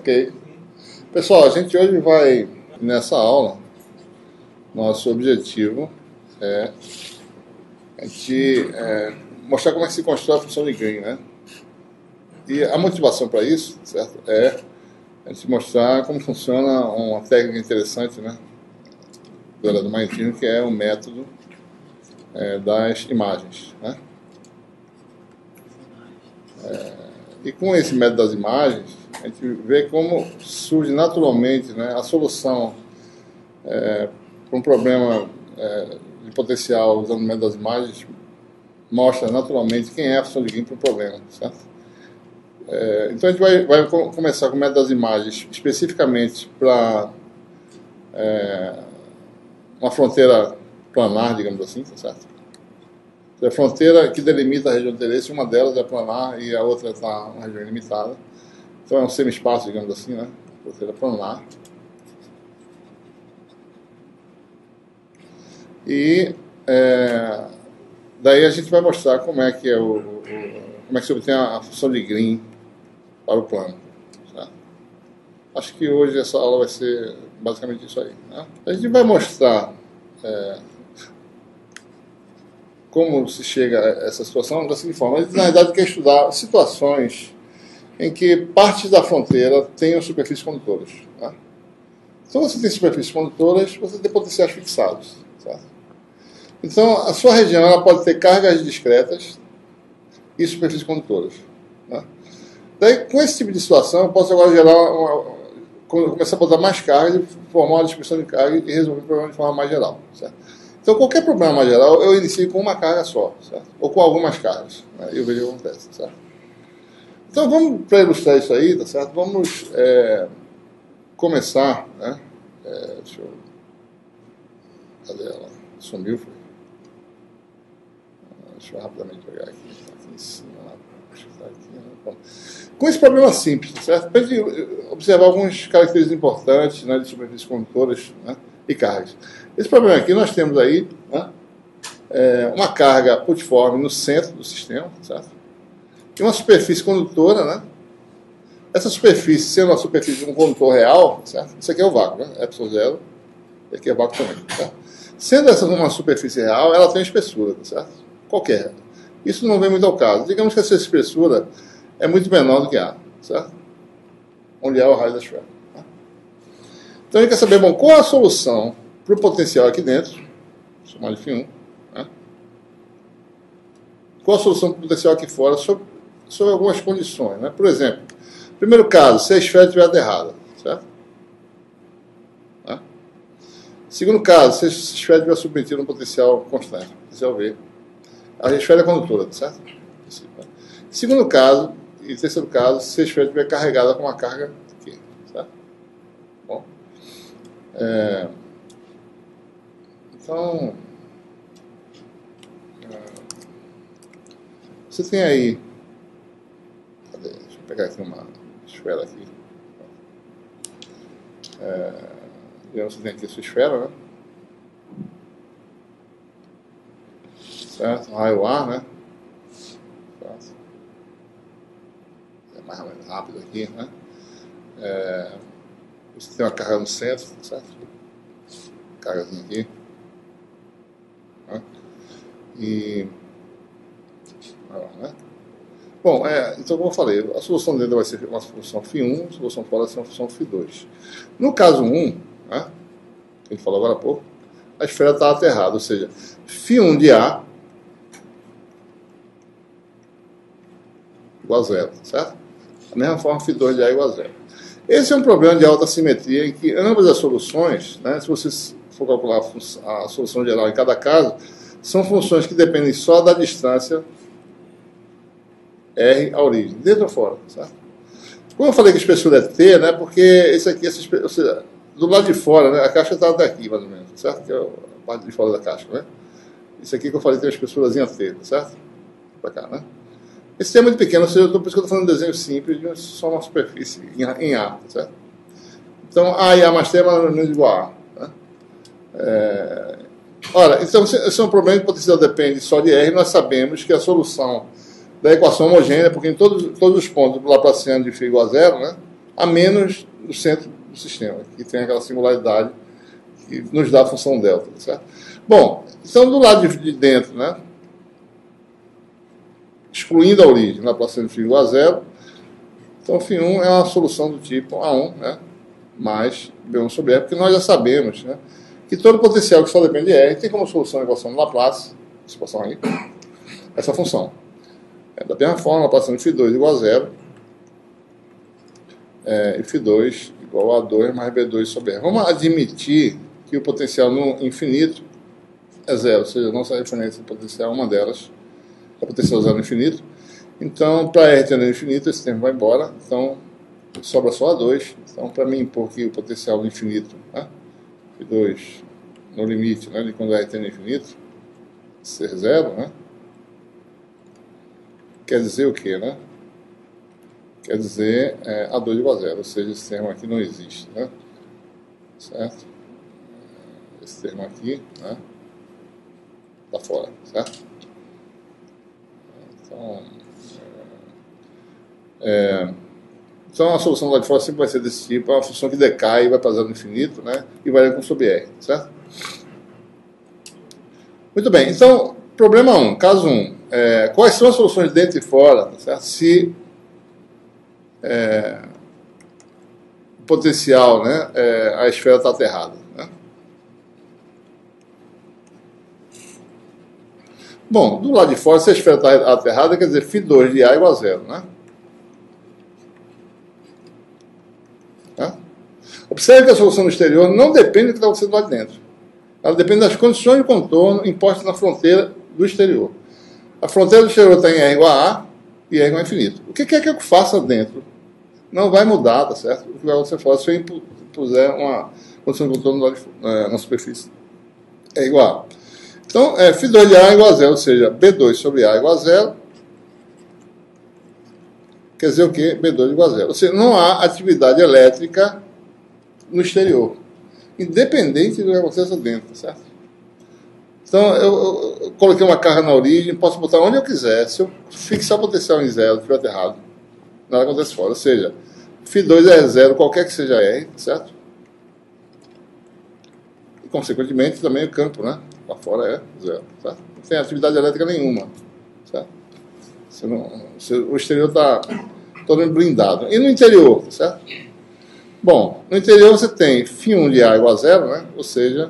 Ok. Pessoal, a gente hoje vai, nessa aula, nosso objetivo é a gente mostrar como é que se constrói a função de Green, né? E a motivação para isso, certo, é a gente mostrar como funciona uma técnica interessante, né, do magnetismo, que é o método das imagens, né? E com esse método das imagens, a gente vê como surge naturalmente, né, a solução para um problema de potencial usando o método das imagens, mostra naturalmente quem é a função de Green para o problema, certo? Então a gente vai começar com o método das imagens especificamente para uma fronteira planar, digamos assim, tá certo? A fronteira que delimita a região de interesse, uma delas é planar e a outra está na região ilimitada. Então é um semi-espaço, digamos assim, né? Fronteira planar. E daí a gente vai mostrar como é que como é que se obtém a função de Green para o plano. Certo? Acho que hoje essa aula vai ser basicamente isso aí. Né? A gente vai mostrar como se chega a essa situação da seguinte forma. A gente, na verdade, quer estudar situações em que partes da fronteira tenham superfícies condutoras. Tá? Então, você tem superfícies condutoras, você tem potenciais fixados. Certo? Então, a sua região ela pode ter cargas discretas e superfícies condutoras. Tá? Daí, com esse tipo de situação, eu posso agora começar a botar mais carga, formar uma distribuição de carga e resolver o problema de forma mais geral. Certo? Então, qualquer problema mais geral, eu inicio com uma carga só, certo? Ou com algumas cargas. Né? E eu vejo o que acontece. Certo? Então, vamos, para ilustrar isso aí, tá certo? Vamos começar, né? Deixa eu... Cadê ela? Sumiu, foi? Deixa eu rapidamente pegar aqui em cima. Acho que está aqui. Né? Com esse problema simples, tá certo? Para gente observar algumas características importantes, né, de superfícies condutoras, né, e cargas. Esse problema aqui, nós temos aí, né, uma carga putiforme no centro do sistema, certo? E uma superfície condutora, né? Essa superfície, sendo uma superfície de um condutor real, certo? Isso aqui é o vácuo, né? ε0, e aqui é vácuo também, certo? Sendo essa uma superfície real, ela tem uma espessura, certo? Qualquer. Isso não vem muito ao caso. Digamos que essa espessura é muito menor do que A, certo? Onde é o raio da esfera. Tá? Então a gente quer saber, bom, qual a solução para o potencial aqui dentro, vou chamar de φ1, né? Qual a solução para o potencial aqui fora sob algumas condições, né? Por exemplo, primeiro caso, se a esfera estiver aterrada, certo? Né? Segundo caso, se a esfera estiver submetida a um potencial constante, potencial V. A esfera é condutora, certo? Segundo caso, e terceiro caso, se a esfera estiver carregada com uma carga aqui, certo? Bom, então, você tem aí, deixa eu pegar aqui uma esfera aqui, você tem aqui a sua esfera, né? Certo? Raio A, né? Certo? É mais ou menos rápido aqui, né? Você tem uma carga no centro, certo? Cargazinha aqui. Né? E... né? Bom, então como eu falei, a solução dentro vai ser uma solução φ1, a solução fora vai ser uma solução φ2. No caso 1, né? Que a gente falou agora há pouco, a esfera está aterrada, ou seja, φ1 de A igual a zero, certo? Da mesma forma, φ2 de A igual a zero. Esse é um problema de alta simetria em que ambas as soluções, né, se você for calcular a solução geral em cada caso, são funções que dependem só da distância R à origem, dentro ou fora, certo? Como eu falei que a espessura é T, né, porque esse aqui, ou seja, do lado de fora, né, a caixa está até aqui, mais ou menos, certo? Que é a parte de fora da caixa, né? Isso aqui que eu falei tem uma espessurazinha T, certo? Para cá, né? Esse termo é muito pequeno, ou seja, por isso que eu estou falando de desenho simples, de só uma superfície em A, certo? Então, A e A mais T é mais ou menos igual a A. Né? Ora, então, esse é um problema de potencial depende só de R, nós sabemos que a solução da equação homogênea, porque em todos os pontos do laplaciano de φ igual a zero, né, a menos do centro do sistema, que tem aquela singularidade que nos dá a função delta, certo? Bom, então do lado de dentro, né, excluindo a origem, Laplaciano de φ igual a zero, então φ1 é uma solução do tipo A1, né, mais B1 sobre R, porque nós já sabemos, né, que todo potencial que só depende de R tem como solução a equação de Laplace, essa equação aí, essa função. Da mesma forma, Laplaciano de φ2 igual a zero, e φ2 igual a 2 mais B2 sobre R. Vamos admitir que o potencial no infinito é zero, ou seja, a nossa referência de potencial é uma delas, é potencial zero no infinito. Então, para R tendendo ao infinito, esse termo vai embora, então sobra só A2. Então, para mim impor que o potencial no infinito, né, φ2 no limite, né, de quando R tende ao infinito, ser zero, né, quer dizer o quê, né? Quer dizer A2 igual a zero, ou seja, esse termo aqui não existe, né? Certo? Esse termo aqui, né, tá fora, certo? Então a solução do lado de fora sempre vai ser desse tipo, é uma função que decai e vai para zero no infinito, né? E varia com sobre R, certo? Muito bem, então, problema 1, caso 1. Quais são as soluções dentro e fora, certo? Se o potencial, né, a esfera está aterrada, né? Bom, do lado de fora, se a esfera está aterrada, quer dizer φ2 de A igual a zero, né? Observe que a solução no exterior não depende do que está acontecendo lá de dentro. Ela depende das condições de contorno impostas na fronteira do exterior. A fronteira do exterior está em R igual a A e R igual a infinito. O que quer que eu faça dentro não vai mudar, tá certo? O que vai acontecer fora se eu impuser uma condição de contorno na superfície é igual a. Então, φ2 de A é igual a zero, ou seja, B2 sobre A é igual a zero. Quer dizer o quê? B2 igual a zero. Ou seja, não há atividade elétrica no exterior, independente do que aconteça dentro, certo? Então, eu coloquei uma carga na origem, posso botar onde eu quiser. Se eu fixar o potencial em zero, estiver aterrado, nada acontece fora. Ou seja, φ2 é zero, qualquer que seja R, certo? E, consequentemente, também o campo, né? Lá fora é zero, certo? Não tem atividade elétrica nenhuma, certo? O exterior está todo blindado. E no interior, certo? Bom, no interior você tem φ1 de A igual a zero, né? Ou seja,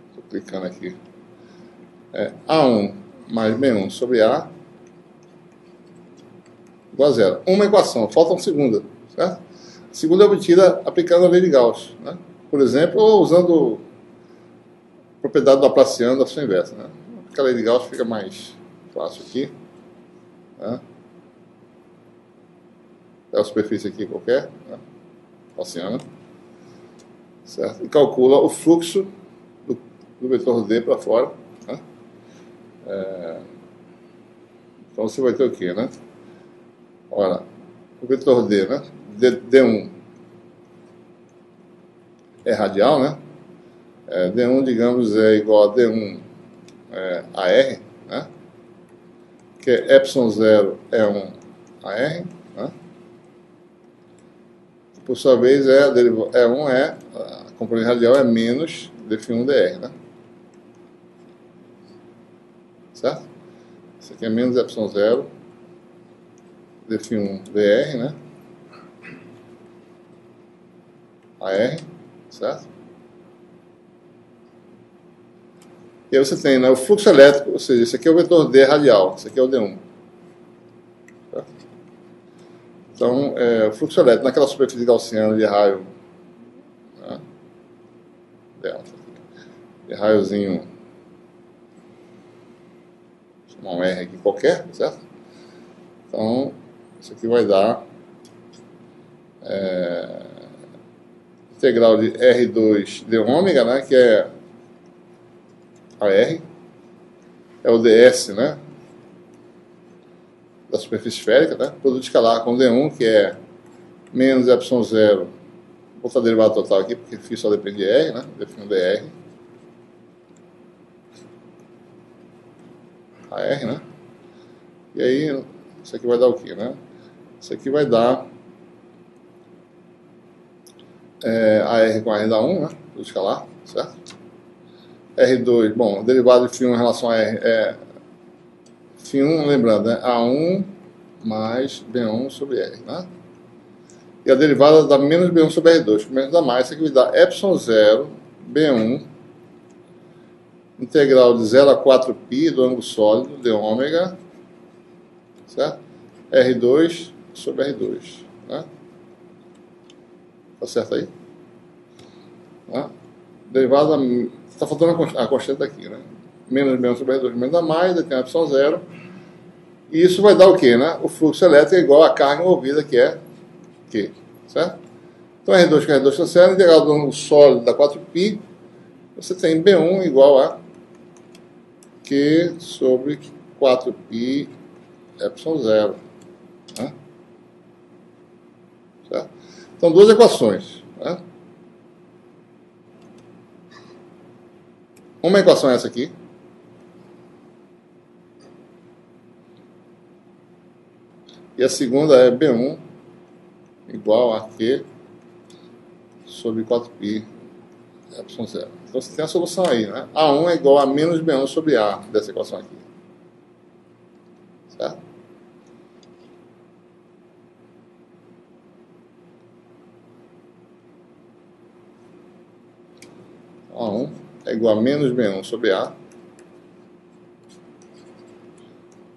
estou clicando aqui, A1 mais B1 sobre A igual a zero. Uma equação, falta uma segunda, certo? A segunda é obtida aplicando a lei de Gauss, né? Por exemplo, ou usando a propriedade do Laplaciano da sua inversa, né? Porque a lei de Gauss fica mais fácil aqui, né? É a superfície aqui qualquer, né? Gaussiana, certo? E calcula o fluxo do vetor D para fora, né? Então você vai ter o quê, né? Olha, o vetor D, né? D1 é radial, né? D1, digamos, é igual a D1 AR, né? Que é ε0 é 1 AR, né? Por sua vez, a componente radial é menos dφ1 dr, né? Certo? Isso aqui é menos ε0 dφ1 dr, né? AR, certo? E aí você tem, né, o fluxo elétrico, ou seja, esse aqui é o vetor D radial, esse aqui é o D1. Certo? Então, o fluxo elétrico naquela superfície gaussiana de raio, né, delta, de raiozinho, vou chamar um R aqui qualquer, certo? Então, isso aqui vai dar integral de R2 de ômega, né, que é a R, é o ds, né, da superfície esférica, né, produto escalar com D1, que é menos ε0, vou botar a derivada total aqui, porque φ só depende de R, né, dφ1 dr, a R, né, e aí, isso aqui vai dar o quê, né, Isso aqui vai dar a R com a R da 1, né? Do escalar, certo? R2, bom, derivado de φ1 em relação a R é φ1, lembrando, né? A1 mais B1 sobre R, né? E a derivada dá menos B1 sobre R2, que menos dá mais, isso aqui vai dar ε0 B1 integral de 0 a 4π do ângulo sólido de ômega, certo? R2 sobre R2, né? Tá certo aí? Né? Derivada, está faltando a constante aqui, né? Menos B1 sobre R2, menos dá mais, daí tem a ε0. E isso vai dar o quê, né? O fluxo elétrico é igual à carga envolvida, que é Q, certo? Então R2 com R2 cancela, integral do ângulo sólido dá 4π, você tem B1 igual a Q sobre 4π ε0, né? Certo? Então, duas equações, né? Uma equação é essa aqui, e a segunda é B1 igual a Q sobre 4π ε0. Então você tem a solução aí, né? A1 é igual a menos B1 sobre A dessa equação aqui. Certo? A1 é igual a menos B1 sobre A.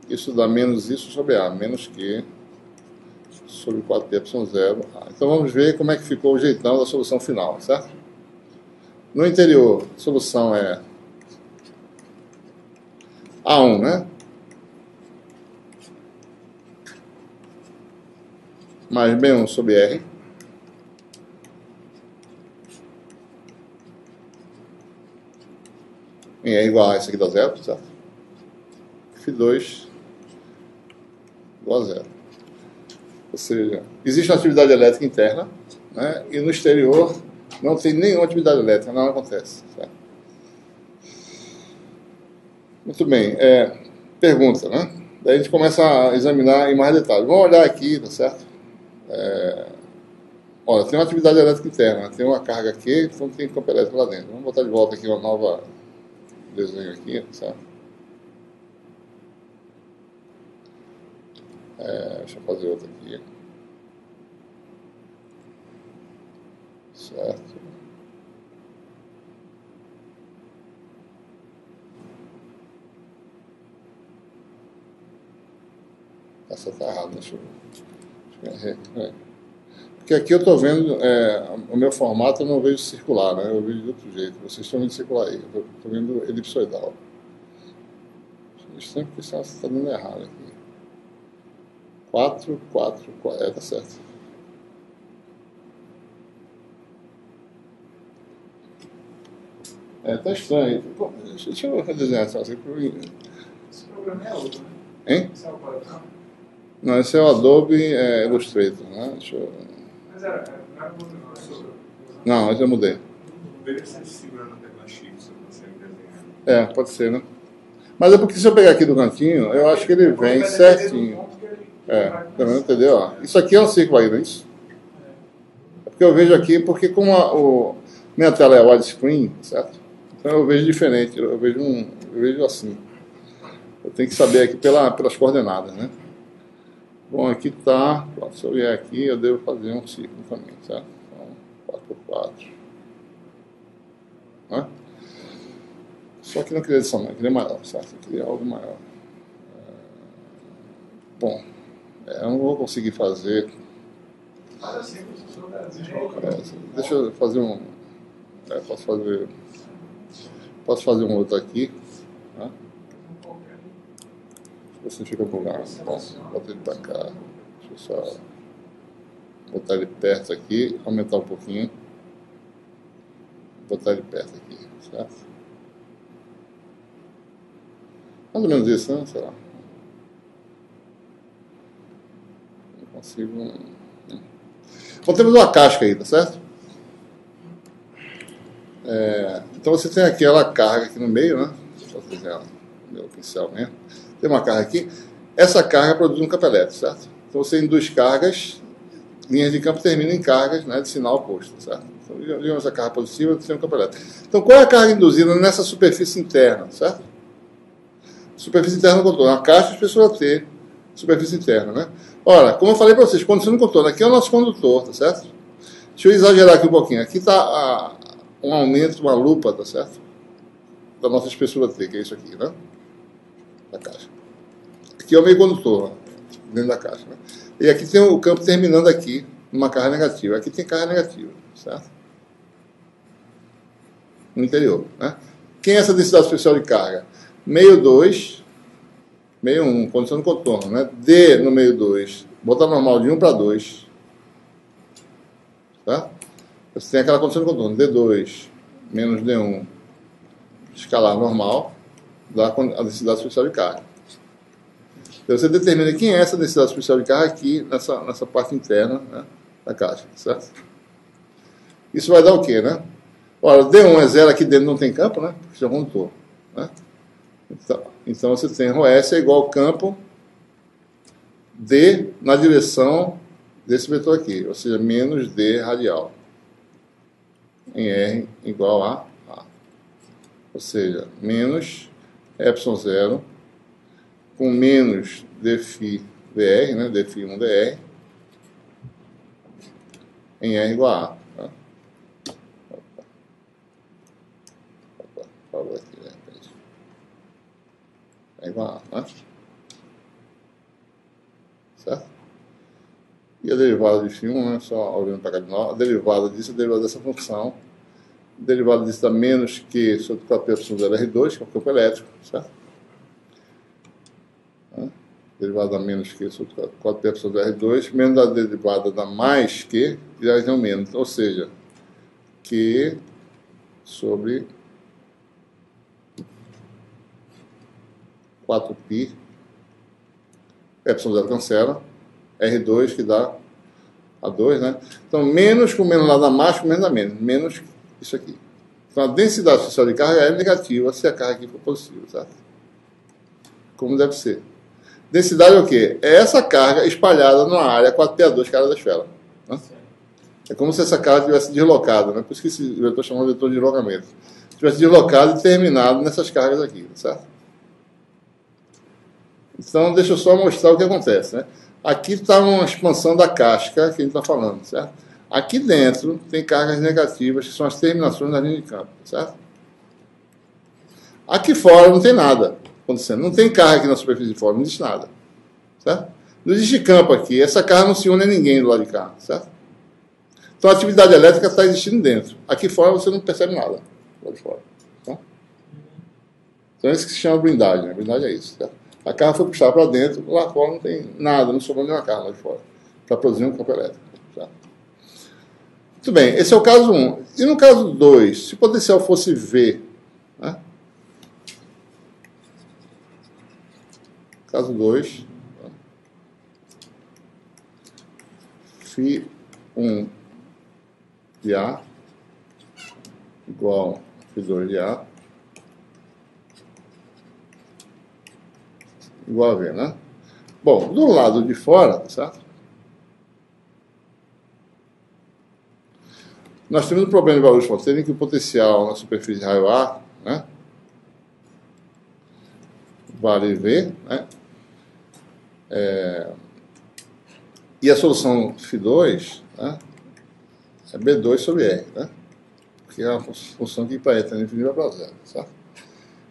Isso dá menos isso sobre A, menos Q sobre 4π ε0. Então vamos ver como é que ficou o jeitão da solução final, certo? No interior, a solução é A1, né? Mais B1 sobre R. Em R igual a isso aqui dá zero, certo? Φ2 igual a zero. Ou seja, existe uma atividade elétrica interna, né? E no exterior não tem nenhuma atividade elétrica, não acontece. Certo? Muito bem. Pergunta, né? Daí a gente começa a examinar em mais detalhes. Vamos olhar aqui, tá certo? Olha, tem uma atividade elétrica interna, tem uma carga aqui, então tem campo elétrico lá dentro. Vamos botar de volta aqui uma nova desenho aqui, certo? Deixa eu fazer outra aqui. Certo. Essa tá errada, deixa eu... Porque aqui eu estou vendo, o meu formato eu não vejo circular, né? Eu vejo de outro jeito. Vocês estão vendo circular aí, eu estou vendo elipsoidal. Estranho porque isso está dando errado aqui. 4, tá certo. Tá estranho. Pô, deixa eu redesenhar essa aqui. Esse programa é outro, né? Hein? Esse é o programa. Não, esse é o Adobe Illustrator, né? Deixa eu... Mas não era outro, não. É sobre. Não, esse eu mudei. O dele é você segurando a tecla X, você consegue desenhar. Pode ser, né? Mas é porque se eu pegar aqui do cantinho, eu acho que ele vem certinho. Entendeu? Ó, isso aqui é um círculo aí, não é isso? É porque eu vejo aqui, porque como minha tela é widescreen, certo? Então eu vejo diferente, eu vejo assim. Eu tenho que saber aqui pelas coordenadas, né? Bom, aqui está, se eu vier aqui, eu devo fazer um círculo também, certo? Então, 4x4. Né? Só que não queria desse tamanho, queria maior, certo? Eu queria algo maior. Bom, eu não vou conseguir fazer. Deixa eu fazer um. Posso fazer um outro aqui. Né? Você fica com o lugar. Bota ele para cá. Deixa eu só botar ele perto aqui, aumentar um pouquinho. Botar ele perto aqui, certo? Mais ou menos isso, né? Sei lá. Não consigo. Bom, temos uma casca aí, tá certo? Então você tem aquela carga aqui no meio, né? Deixa eu fazer meu pincel mesmo. Tem uma carga aqui. Essa carga produz um campo elétrico, certo? Então você induz cargas, linhas de campo terminam em cargas, né, de sinal oposto, certo? Então, digamos a carga positiva do campo elétrico. Então, qual é a carga induzida nessa superfície interna, certo? Superfície interna do contorno. A caixa, espessura T, superfície interna, né? Ora, como eu falei para vocês, condição do contorno, aqui é o nosso condutor, tá certo? Deixa eu exagerar aqui um pouquinho. Aqui está um aumento, uma lupa, tá certo? Da nossa espessura T, que é isso aqui, né? Da caixa. Aqui é o meio condutor, dentro da caixa, né? E aqui tem o campo terminando aqui, numa carga negativa. Aqui tem carga negativa, certo? No interior, né? Quem é essa densidade especial de carga? Meio 2, meio 1, condição do contorno, né? D no meio 2, botar normal de 1 para 2, tá? Você tem aquela condição de contorno, D2 menos D1, escalar normal, dá a densidade especial de carga. Então você determina quem é essa densidade especial de carga aqui, nessa parte interna, né, da caixa, certo? Isso vai dar o quê, né? Ora, D1 é zero, aqui dentro não tem campo, né? Porque já contou, né? Então você tem ρS é igual ao campo D na direção desse vetor aqui, ou seja, menos D radial, em R igual a A. Ou seja, menos ε0 com menos dφ dr, né, dφ1 dr, em R igual a A. Tá? Falou aqui, né? É igual a A, né? Certo? E a derivada de φ1, né, só olhando para cá de novo, a derivada disso é a derivada dessa função. A derivada disso dá menos Q sobre 4π0R2, que é o campo elétrico, certo? Derivada da menos Q sobre 4πr2, menos a derivada da mais Q, e já tem um menos. Ou seja, Q sobre 4π, ε0 cancela, R2 que dá A2, né? Então, menos com menos lá dá mais, com menos dá menos. Menos isso aqui. Então, a densidade especial de carga é negativa se a carga aqui for positiva, certo? Como deve ser. Densidade é o quê? É essa carga espalhada numa área 4π2, que é a área da esfera. Né? É como se essa carga tivesse deslocado, né? Por isso que esse vetor chamado de vetor de deslocamento. Tivesse deslocado e terminado nessas cargas aqui, certo? Então, deixa eu só mostrar o que acontece, né? Aqui está uma expansão da casca que a gente está falando, certo? Aqui dentro tem cargas negativas, que são as terminações da linha de campo, certo? Aqui fora não tem nada acontecendo. Não tem carga aqui na superfície de fora, não existe nada, certo? Não existe campo aqui. Essa carga não se une a ninguém do lado de cá, certo? Então a atividade elétrica está existindo dentro. Aqui fora você não percebe nada, do lado de fora. Tá? Então é isso que se chama blindagem. Né? Blindagem é isso, certo? A carga foi puxada para dentro, lá fora não tem nada, não sobrou nenhuma carga lá de fora, para produzir um campo elétrico. Certo? Muito bem, esse é o caso 1. E no caso 2, se o potencial fosse V, né? Caso 2, φ1 de A igual a φ2 de A igual a V, né? Bom, do lado de fora, certo? Nós temos um problema de valores de fronteira em que o potencial na superfície de raio A, né, vale V, né? E a solução φ2, né, é B2 sobre R, né? Porque é uma função que para E tende infinito para zero, certo?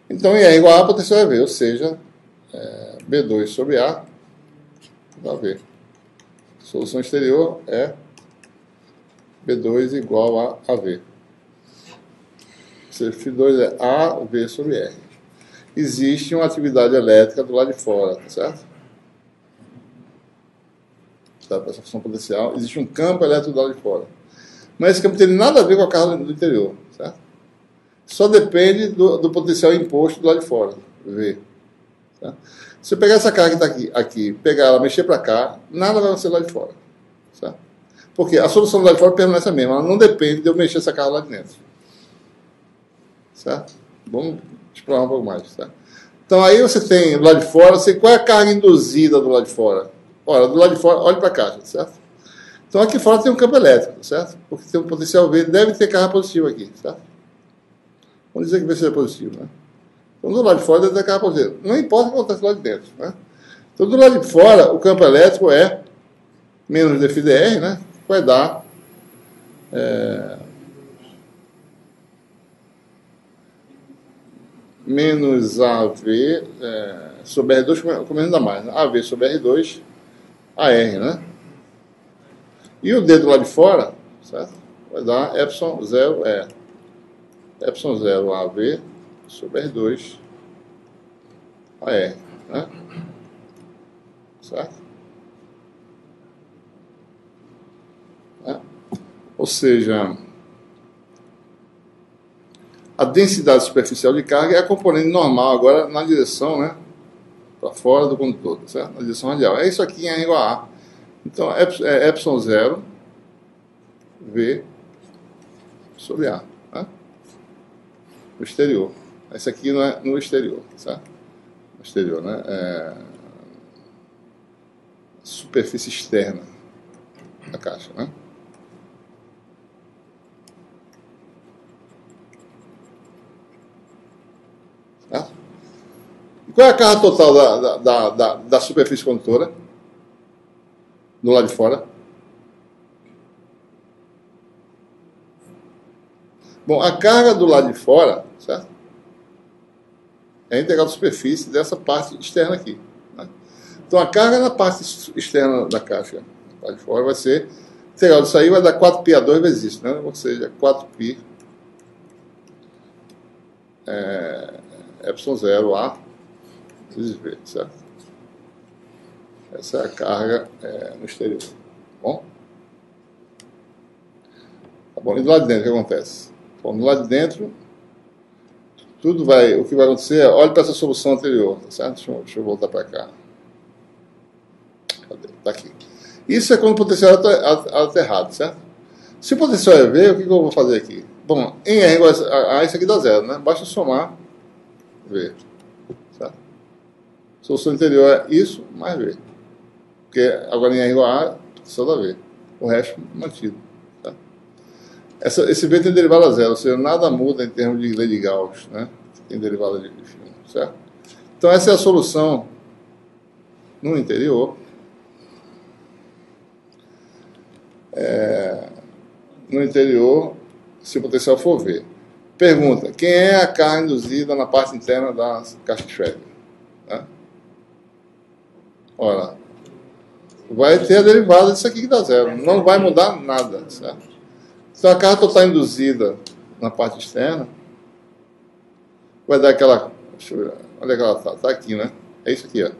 Então, em R igual a, potencial é V, ou seja, B2 sobre A igual a V. Solução exterior é B2 igual a V. Ou seja, φ2 é A, V sobre R. Existe uma atividade elétrica do lado de fora, tá certo? Tá, para essa função potencial, existe um campo elétrico do lado de fora. Mas esse campo não tem nada a ver com a carga do interior, certo? Só depende do potencial imposto do lado de fora, V. Tá? Se eu pegar essa carga que está aqui, pegar ela, mexer para cá, nada vai acontecer lá de fora. Certo? Porque a solução do lado de fora permanece a mesma, ela não depende de eu mexer essa carga lá de dentro. Certo? Vamos explorar um pouco mais. Certo? Então aí você tem do lado de fora, qual é a carga induzida do lado de fora? Olha, do lado de fora, olhe para a caixa, certo? Então aqui fora tem um campo elétrico, certo? Porque tem um potencial V, deve ter carga positiva aqui, certo? Vamos dizer que V seja positivo, né? Então do lado de fora deve ter carga positiva. Não importa o que acontece do lado de dentro, né? Então do lado de fora, o campo elétrico é menos dφdr, né? Vai dar menos AV sobre R2, comendo ainda mais, né? AV sobre R2, AR, né? E o D do lado de fora, certo? Vai dar epsilon 0 epsilon 0 AV sobre R2 AR, né? Certo? Ou seja, a densidade superficial de carga é a componente normal agora na direção, né? Para fora do condutor, certo? Na direção radial. É isso aqui em R igual a A. Então, é epsilon 0 V sobre A, né? No exterior. Esse aqui não é no exterior, certo? No exterior, né? Superfície externa da caixa, né? Certo? E qual é a carga total da superfície condutora? Do lado de fora? Bom, a carga do lado de fora, certo? É a integral da superfície dessa parte externa aqui, né? Então a carga na parte externa da caixa, lá de fora, vai ser integral disso aí, vai dar 4π/2 vezes isso, né? Ou seja, 4π epsilon 0 A vezes V, certo? Essa é a carga no exterior. Bom? Tá bom. E do lado de dentro, o que acontece? Bom, do lado de dentro, o que vai acontecer é, olhe para essa solução anterior, tá certo? Deixa eu voltar para cá. Cadê? Tá aqui. Isso é quando o potencial é alterado, certo? Se o potencial é V, o que eu vou fazer aqui? Bom, em R igual a isso aqui dá zero, né? Basta somar V, certo? A solução anterior é isso mais V. Porque agora em R igual a só dá V. O resto mantido. Tá? Esse V tem derivada a zero, ou seja, nada muda em termos de lei de Gauss, né? Tem derivada de filme, certo? Então essa é a solução no interior. No interior, se o potencial for V. Pergunta, quem é a carga induzida na parte interna da caixa de Schrödinger? Né? Olha, vai ter a derivada disso aqui que dá zero. Não vai mudar nada, certo? Então a carga total induzida na parte externa vai dar aquela... Deixa eu ver, onde é que ela está? Está aqui, né? É isso aqui, ó.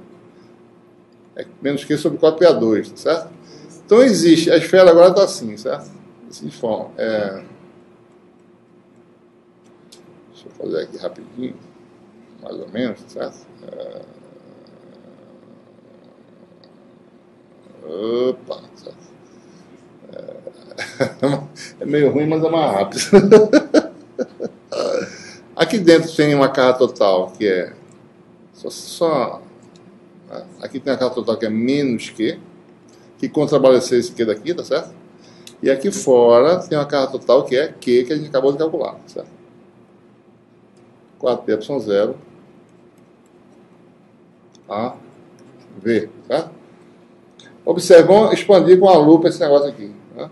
É menos Q sobre 4π/2, certo? Então existe, a esfera agora está assim, certo? Assim de forma. Deixa eu fazer aqui rapidinho, mais ou menos, certo? Opa, certo? É meio ruim, mas é mais rápido. Aqui dentro tem uma carga total que é aqui tem a carga total que é menos Q, que contrabalanceia esse Q daqui, tá certo? E aqui fora tem uma carga total que é Q, que a gente acabou de calcular, certo? 4π epsilon 0 a V, certo? Observe, vamos expandir com a lupa esse negócio aqui, né?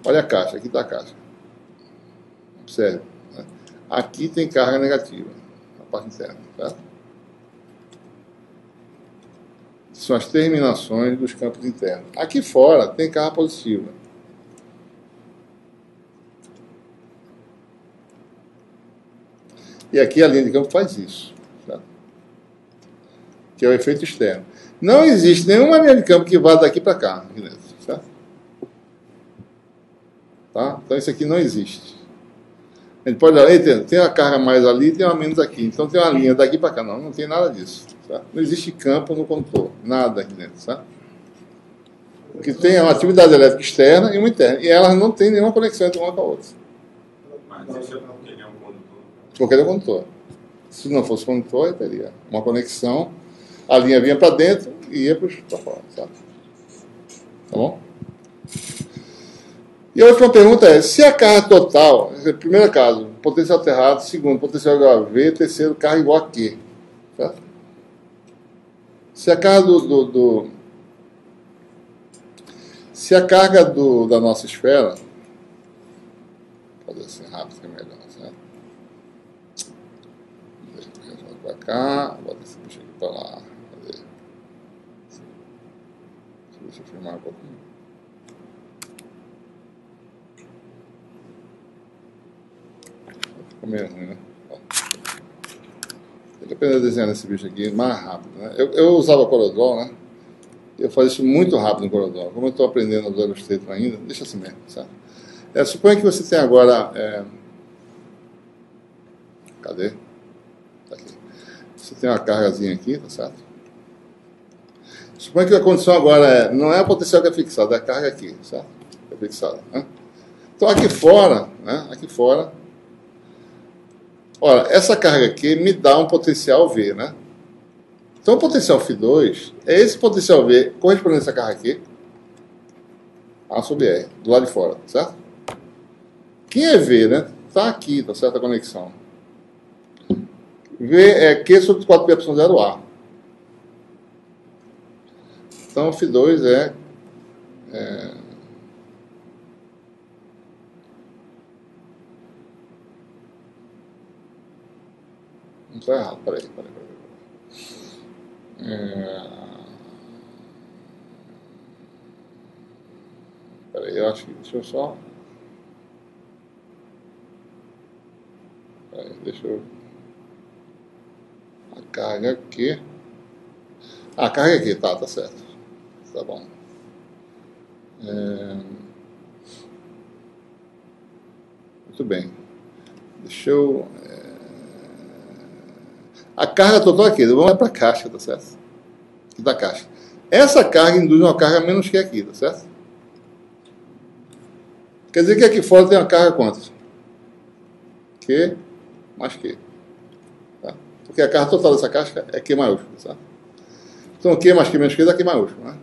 Olha a caixa, aqui está a caixa. Observe, né? Aqui tem carga negativa, na parte interna, certo? São as terminações dos campos internos. Aqui fora tem carga positiva. E aqui a linha de campo faz isso, certo? Que é o efeito externo. Não existe nenhuma linha de campo que vá daqui para cá, aqui dentro, certo? Tá? Então isso aqui não existe. A gente pode olhar, tem uma carga mais ali e tem uma menos aqui. Então tem uma linha daqui para cá. Não tem nada disso. Certo? Não existe campo no condutor. Nada aqui dentro. Certo? O que tem é uma atividade elétrica externa e uma interna. E elas não têm nenhuma conexão entre uma com a outra. Mas isso é porque ele é um condutor. Porque ele é condutor. Se não fosse condutor, aí teria uma conexão, a linha vinha para dentro e ia para fora, sabe? Tá bom? E a última pergunta é, se a carga total, primeiro caso, potencial aterrado, segundo, potencial igual a V, terceiro, carga igual a Q. Certo? Se a carga se a carga da nossa esfera, vou fazer assim rápido que é melhor, certo? Vou para cá, vou descer aqui para lá. Cadê? Deixa eu filmar um pouquinho. Ficou meio ruim, né? Tem que aprender a desenhar esse bicho aqui mais rápido, né? Eu usava CorelDRAW, né? Eu fazia isso muito rápido no CorelDRAW. Como eu estou aprendendo a usar Illustrator ainda, deixa assim mesmo, certo? Suponha que você tem agora... Cadê? Tá aqui. Você tem uma cargazinha aqui, tá certo? Suponha que a condição agora não é a potencial que é fixada, é a carga aqui, certo? É fixada, né? Então aqui fora, né? Aqui fora... Ora, essa carga aqui me dá um potencial V, né? Então, o potencial φ2 é esse potencial V correspondente a essa carga aqui, A sobre R, do lado de fora, certo? Quem é V, né? Está aqui, tá certo? A conexão. V é Q sobre 4πε0A. Então, φ2 é não está errado, peraí. Peraí, eu acho que... Deixa eu só... Peraí, deixa eu... A carga aqui... A carga aqui, tá certo. Tá bom. Muito bem. Deixa eu... A carga total aqui, vamos lá para a caixa, tá certo? Aqui da caixa. Essa carga induz uma carga menos que aqui, tá certo? Quer dizer que aqui fora tem uma carga quanto? Q mais Q. Tá? Porque a carga total dessa caixa é Q maiúsculo, tá? Então Q mais Q menos Q dá Q maiúsculo, né?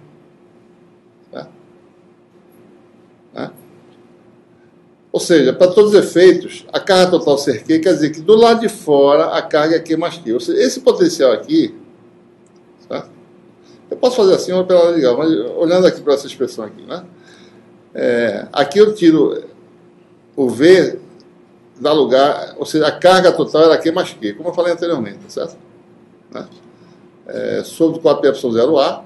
Tá? Né? Ou seja, para todos os efeitos, a carga total ser Q quer dizer que do lado de fora a carga é Q mais Q. Ou seja, esse potencial aqui, tá? Eu posso fazer assim ou pela legal, mas olhando aqui para essa expressão aqui, né? Aqui eu tiro o V, dá lugar, ou seja, a carga total era Q mais Q, como eu falei anteriormente, tá certo? Né? Sobre 4πε0A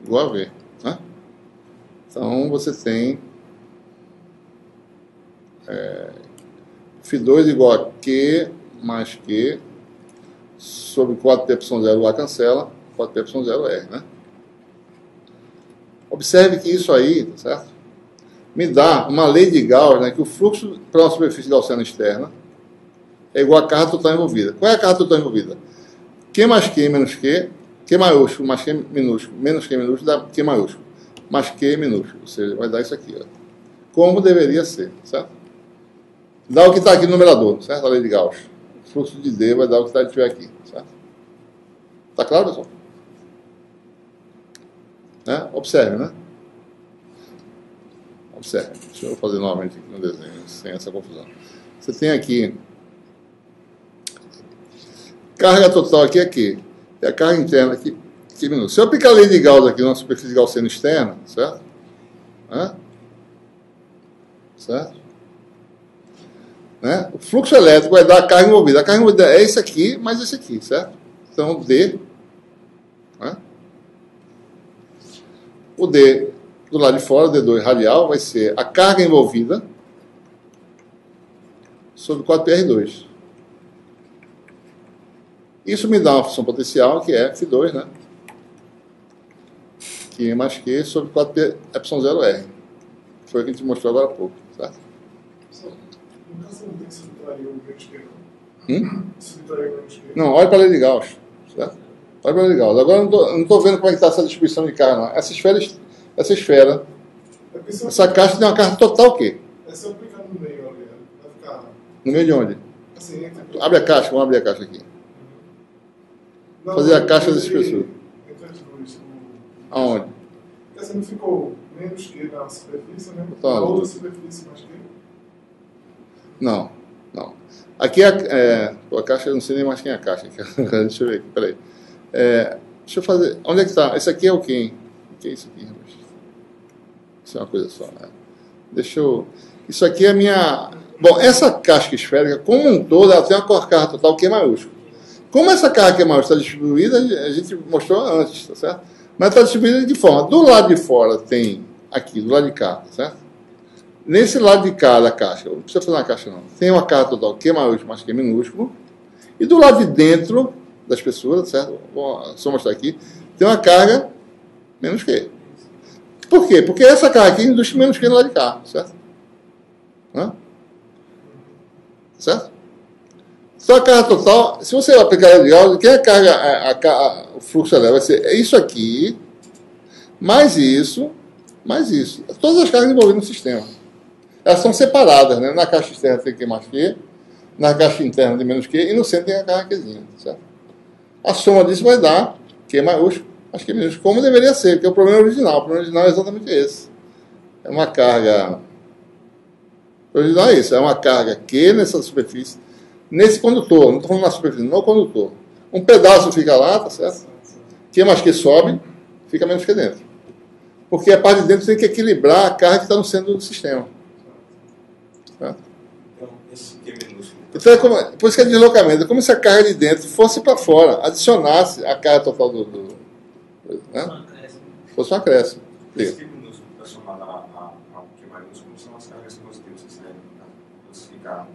igual a V. Né? Então você tem φ2 igual a Q mais Q sobre 4πε0A cancela, 4πε0R, né? Observe que isso aí, tá certo? Me dá uma lei de Gauss, né, que o fluxo para uma superfície gaussiana externa é igual à carga total envolvida. Qual é a carga total envolvida? Q mais Q menos Q, Q maiúsculo mais Q minúsculo, menos Q minúsculo dá Q maiúsculo, mais Q minúsculo, ou seja, vai dar isso aqui, ó. Como deveria ser, certo? Dá o que está aqui no numerador, certo? A lei de Gauss. O fluxo de D vai dar o que estiver aqui, certo? Está claro, pessoal? Né? Observe, né? Observe. Deixa eu fazer novamente aqui no desenho, sem essa confusão. Você tem aqui carga total aqui é Q. E a carga interna aqui, Q minúsculo. Se eu aplicar a lei de Gauss aqui na superfície gaussiana externa, certo? Certo? Né? O fluxo elétrico vai dar a carga envolvida. A carga envolvida é esse aqui, mais esse aqui, certo? Então, D. Né? O D do lado de fora, D2 radial, vai ser a carga envolvida sobre 4πr2. Isso me dá uma função potencial, que é φ2, né? Q mais Q sobre 4πε0R. Foi o que a gente mostrou agora há pouco, certo? No caso, não tem que subtrair o menos Q, não. Subtrair o menos Q. Não, olha para a lei de Gauss, certo? Olha para a lei de Gauss. Agora eu não estou vendo como é que está essa distribuição de carga, não. Essa esfera, essa caixa tem uma carga total o quê? É se eu aplicar no meio ali, vai ficar... No meio de onde? Assim, Abre a caixa, vamos abrir a caixa aqui. não, Fazer a caixa dessa pessoa. Entre as duas. Aonde? Porque assim não ficou menos que na superfície, né? Tá. Na outra superfície mais que. Não, não. Aqui a caixa, eu não sei nem mais quem é a caixa. Deixa eu ver aqui, peraí. Deixa eu fazer. Onde é que está? Esse aqui é o quem? O que é isso aqui, rapaz? Isso é uma coisa só, né? Deixa eu. Isso aqui é a minha. Bom, essa casca esférica, como um todo, ela tem uma carga total Q maiúsculo. Como essa carga Q maiúscula está distribuída, a gente mostrou antes, tá certo? Mas está distribuída de forma. Do lado de fora tem aqui, do lado de cá, tá certo? Nesse lado de cá da caixa, não precisa fazer uma caixa não, tem uma carga total Q maiúsculo mais Q minúsculo. E do lado de dentro das pessoas, certo? Vou só mostrar aqui, tem uma carga menos Q. Por quê? Porque essa carga aqui induz menos Q do lado de cá, certo? Hã? Certo? Então a carga total, se você aplicar a de Gauss, quem é a carga, o fluxo elétrico vai ser isso aqui, mais isso, mais isso. Todas as cargas envolvidas no sistema. Elas são separadas, né? Na caixa externa tem Q mais Q, na caixa interna tem menos Q, e no centro tem a carga Qzinha, certo? A soma disso vai dar Q maiúsculo, mais Q minúsculo, como deveria ser, porque é o problema original. O problema original é exatamente esse. É uma carga... O original é isso, é uma carga Q nessa superfície, nesse condutor, não estou falando na superfície, no condutor. Um pedaço fica lá, tá certo? Q mais Q sobe, fica menos Q dentro. Porque a parte de dentro tem que equilibrar a carga que está no centro do sistema. Certo? Então, esse Q minúsculo. Então, por isso que é deslocamento. É como se a carga de dentro fosse para fora, adicionasse a carga total né? Fosse um acréscimo. Esse Q minúsculo está somado ao Q maiúsculo, são as cargas positivas que servem para classificar.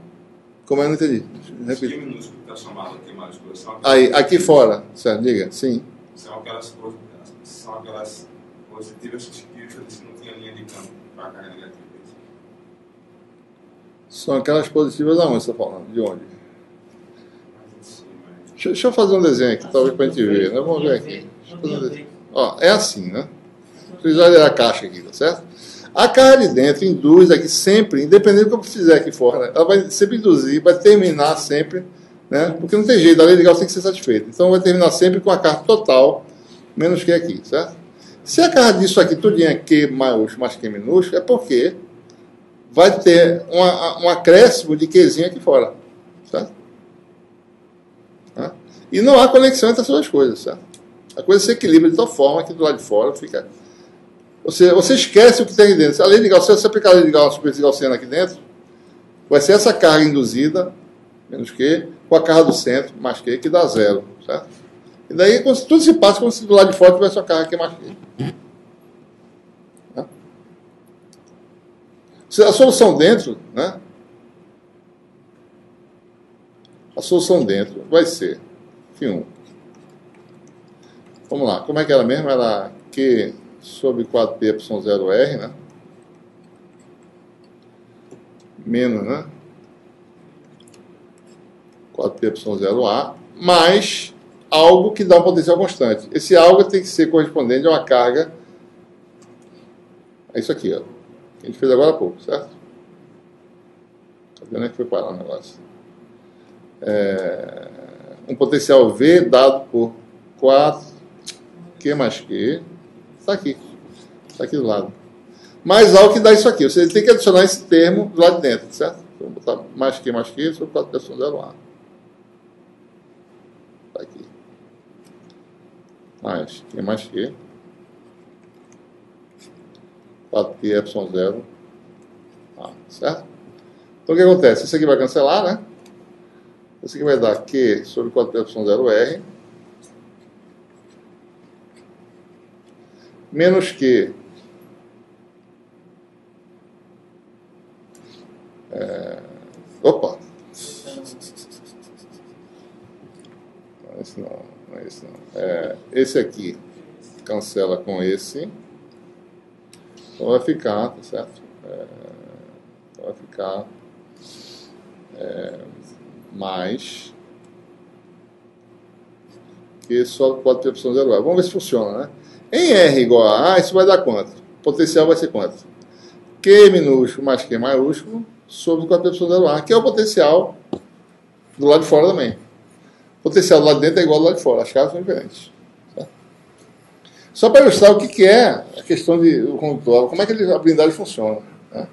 Como eu não entendi? Esse Q minúsculo está somado ao Q maiúsculo. Aí, aqui fora, certo? Diga, sim. São aquelas positivas que não tinha linha de campo para a carga negativa. São aquelas positivas aonde você está falando? De onde? Deixa eu fazer um desenho aqui, talvez para a gente ver, né? Vamos ver aqui. Ó, é assim, né? Vou usar a caixa aqui, tá certo? A carga de dentro induz aqui sempre, independente do que eu fizer aqui fora, né? Ela vai sempre induzir, vai terminar sempre, né? Porque não tem jeito, a lei de Gauss tem que ser satisfeita. Então vai terminar sempre com a carga total menos Q aqui, certo? Se a carga disso aqui tudinho é Q maiúsculo mais Q minúsculo, é porque vai ter um acréscimo de Qzinho aqui fora, certo? E não há conexão entre as duas coisas, certo? A coisa se equilibra de tal forma que do lado de fora fica... Você esquece o que tem aqui dentro. A lei de Gauss, se você aplicar a lei de Gauss, superfície gaussiana aqui dentro, vai ser essa carga induzida, menos Q, com a carga do centro, mais Q, que dá zero, certo? E daí tudo se passa como se do lado de fora tivesse uma carga Q mais Q. A solução dentro, né? A solução dentro vai ser φ1. Vamos lá, como é que era mesmo? Era Q sobre 4πε0r, né? Menos, né? 4πε0a, mais algo que dá um potencial constante. Esse algo tem que ser correspondente a uma carga. É isso aqui, ó. Que a gente fez agora há pouco, certo? Tá vendo que foi parar o negócio? Um potencial V dado por 4Q mais Q. Está aqui. Está aqui do lado. Mais algo que dá isso aqui. Você tem que adicionar esse termo do lado de dentro, certo? Então, vou botar mais Q sobre 4πε0a. Está aqui. Mais Q. 4πε0. Certo? Então o que acontece? Isso aqui vai cancelar, né? Isso aqui vai dar Q sobre 4πε0r menos Q opa! Não é esse não, não é esse não. Esse aqui cancela com esse. Então vai ficar, tá certo? Então vai ficar mais que só 4πε0a. Vamos ver se funciona, né? Em R igual a A, isso vai dar quanto? O potencial vai ser quanto? Q minúsculo mais Q maiúsculo sobre 4πε0a, que é o potencial do lado de fora também. O potencial do lado de dentro é igual ao do lado de fora, as cargas são diferentes. Certo? Só para ilustrar o que é a questão do condutor, como é que a blindagem funciona. Né?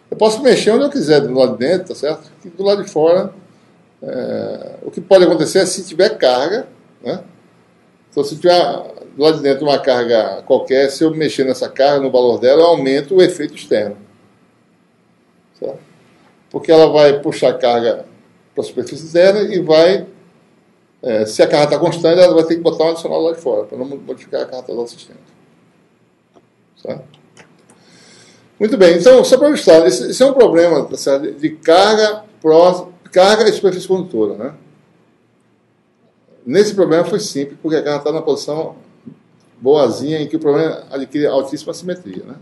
Eu posso mexer onde eu quiser do lado de dentro, tá certo? E do lado de fora, o que pode acontecer é se tiver carga, né? Então, se tiver do lado de dentro uma carga qualquer, se eu mexer nessa carga, no valor dela, eu aumento o efeito externo. Certo? Porque ela vai puxar a carga para a superfície externa e vai, se a carga está constante, ela vai ter que botar um adicional lá de fora, para não modificar a carga total do sistema. Certo? Muito bem, então, só para ilustrar, esse é um problema, tá certo? De carga e superfície condutora, né? Nesse problema foi simples, porque a carga está na posição boazinha, em que o problema adquire altíssima simetria, né?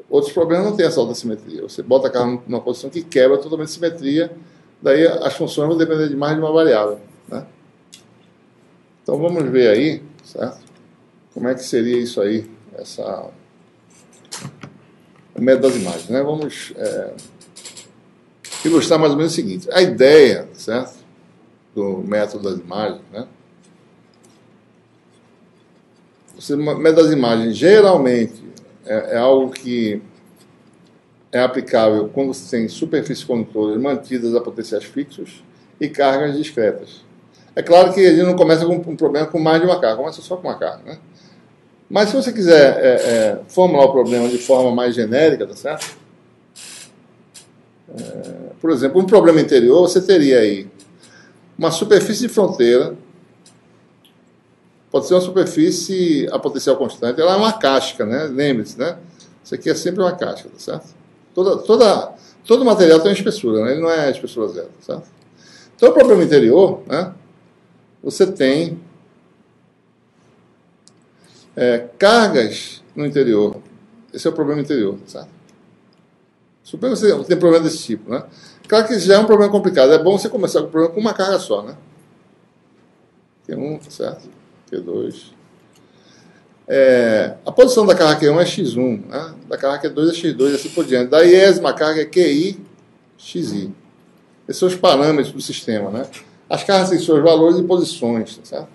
Outros problemas não têm essa alta simetria. Você bota a carga numa posição que quebra totalmente a simetria, daí as funções vão depender de mais de uma variável, né? Então vamos ver aí, certo? Como é que seria isso aí, o método das imagens, né? Vamos ilustrar mais ou menos o seguinte. A ideia, certo, do método das imagens, né? O método das imagens geralmente é algo que é aplicável quando você tem superfícies condutoras mantidas a potenciais fixos e cargas discretas. É claro que a gente não começa com um problema com mais de uma carga, começa só com uma carga, né? Mas se você quiser formular o problema de forma mais genérica, tá certo? Por exemplo, um problema interior, você teria aí uma superfície de fronteira, pode ser uma superfície a potencial constante, ela é uma casca, né? Lembre-se, né? Isso aqui é sempre uma casca, tá certo? Todo material tem uma espessura, né? Ele não é espessura zero, tá certo? Então, o problema interior, né? Você tem cargas no interior. Esse é o problema interior, tá certo? Suponha que você tem problema desse tipo, né? Claro que já é um problema complicado. É bom você começar com o problema com uma carga só, né? Q1, tá certo? Q2. A posição da carga Q1 é X1, né? Da carga Q2 é X2 e assim por diante. Da iésima carga é QI, XI. Esses são os parâmetros do sistema, né? As cargas têm seus valores e posições, tá certo?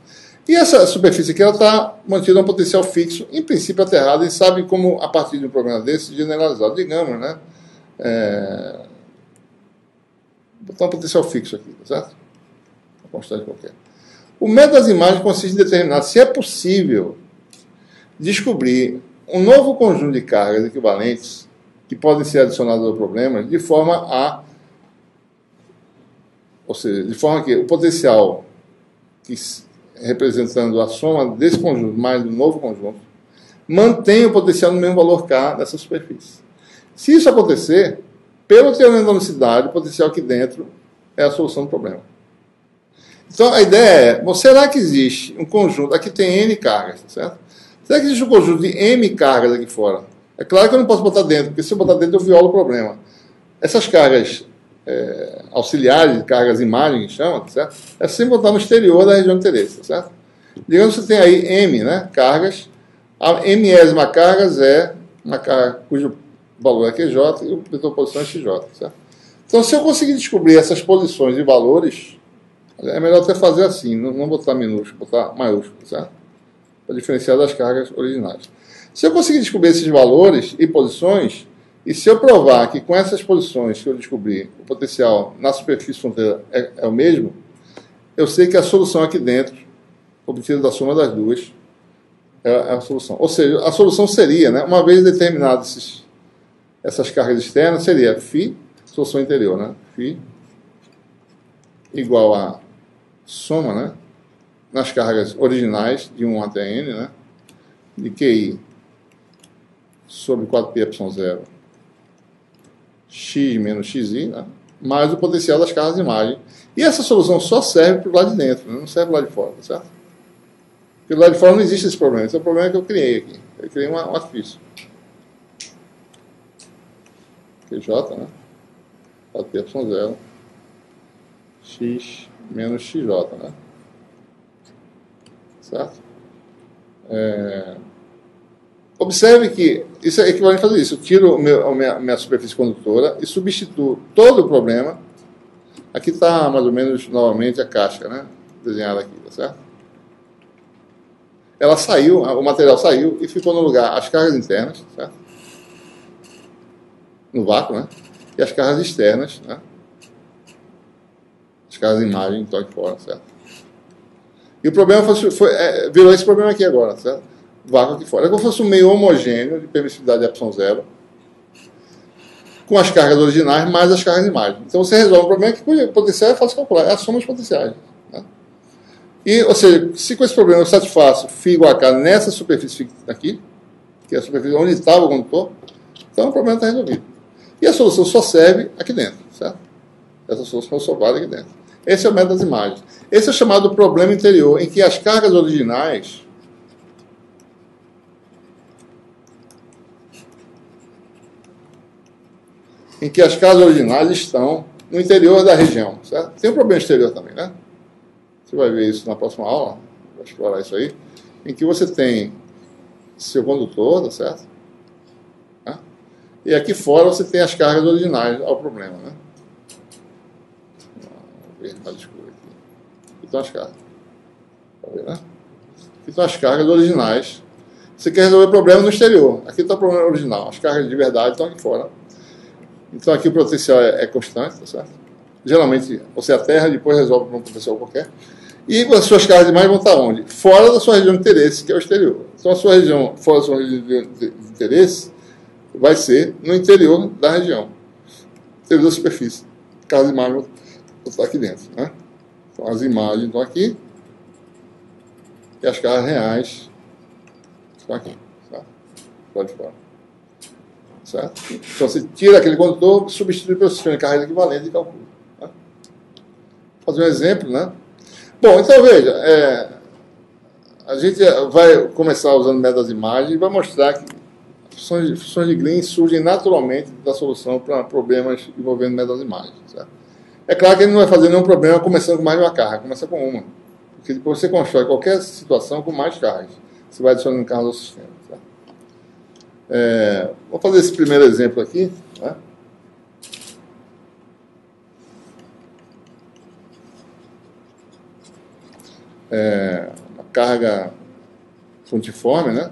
E essa superfície aqui, ela está mantida um potencial fixo, em princípio aterrado, e sabe como, a partir de um problema desse, generalizado, digamos, né? Botar um potencial fixo aqui, tá certo? Uma constante qualquer. O método das imagens consiste em determinar se é possível descobrir um novo conjunto de cargas equivalentes que podem ser adicionadas ao problema de forma ou seja, de forma que o potencial representando a soma desse conjunto mais do novo conjunto mantenha o potencial no mesmo valor K nessa superfície. Se isso acontecer, pelo teorema da unicidade, o potencial aqui dentro é a solução do problema. Então, a ideia é, será que existe um conjunto, aqui tem N cargas, tá certo? Será que existe um conjunto de M cargas aqui fora? É claro que eu não posso botar dentro, porque se eu botar dentro eu violo o problema. Essas cargas auxiliares, cargas imagem, que chama, tá certo? É sempre botar no exterior da região de interesse, tá certo? Digamos que você tem aí M, né, cargas, a mésima cargas é uma carga cujo valor é QJ e o vetor posição é XJ, certo? Então, se eu conseguir descobrir essas posições de valores, é melhor até fazer assim, não botar minúsculo, botar maiúsculo, certo? Para diferenciar das cargas originais. Se eu conseguir descobrir esses valores e posições, e se eu provar que com essas posições que eu descobri, o potencial na superfície fronteira é o mesmo, eu sei que a solução aqui dentro, obtida da soma das duas, é a solução. Ou seja, a solução seria, né, uma vez determinadas essas cargas externas, seria φ, solução interior, né? Φ igual a soma, né, nas cargas originais, de 1 até n, né, de QI sobre 4πε0 x menos xi, né, mais o potencial das cargas de imagem. E essa solução só serve para o lado de dentro, né, não serve para o lado de fora, tá certo? Porque do lado de fora não existe esse problema. Esse é o problema que eu criei aqui. Eu criei um artifício. QJ, né? 4πε0 x menos xj, né? Certo? Observe que isso é equivalente a fazer isso. Eu tiro a minha superfície condutora e substituo todo o problema Aqui está mais ou menos novamente a casca, né? Desenhada aqui, tá certo? Ela saiu, o material saiu e ficou no lugar as cargas internas, certo? No vácuo, né? E as cargas externas, né? As cargas de imagem estão aqui fora, certo? E o problema virou esse problema aqui agora, certo? Vácuo aqui fora. É como se fosse um meio homogêneo de permissividade de epsilon zero, com as cargas originais mais as cargas de imagem. Então você resolve um problema que o potencial é fácil calcular, é a soma dos potenciais. Né? E, ou seja, se com esse problema eu satisfaço φ igual a K nessa superfície aqui, que é a superfície onde estava o condutor, então o problema está resolvido. E a solução só serve aqui dentro, certo? Essa solução só vale aqui dentro. Esse é o método das imagens. Esse é o chamado problema interior, em que as cargas originais estão no interior da região, certo? Tem um problema exterior também, né? Você vai ver isso na próxima aula, vai explorar isso aí, em que você tem seu condutor, tá certo? Né? E aqui fora você tem as cargas originais ao problema, né? Vou ver mais escuro aqui. Aqui estão as cargas. Tá vendo, né? Aqui estão as cargas originais. Você quer resolver o problema no exterior. Aqui está o problema original. As cargas de verdade estão aqui fora. Então aqui o potencial é constante, tá certo? Geralmente você aterra e depois resolve um potencial qualquer. E as suas cargas de imagem vão estar onde? Fora da sua região de interesse, que é o exterior. Então a sua região, fora da sua região de interesse, vai ser no interior da região. Interior da superfície. Cargas de imagem vão estar aqui dentro, né? Então as imagens estão aqui. E as cargas reais estão aqui, tá? Lá de fora. Certo? Então você tira aquele condutor, substitui pelo sistema de carga equivalente e calcula. Né? Vou fazer um exemplo, né? Bom, então veja, a gente vai começar usando o método das imagens e vai mostrar que funções de Green surgem naturalmente da solução para problemas envolvendo o método das imagens. Certo? É claro que ele não vai fazer nenhum problema começando com mais de uma carga, começa com uma. Porque depois você constrói qualquer situação com mais cargas. Você vai adicionando cargas ao sistema. Certo? Vou fazer esse primeiro exemplo aqui. Né? Uma carga pontiforme, né?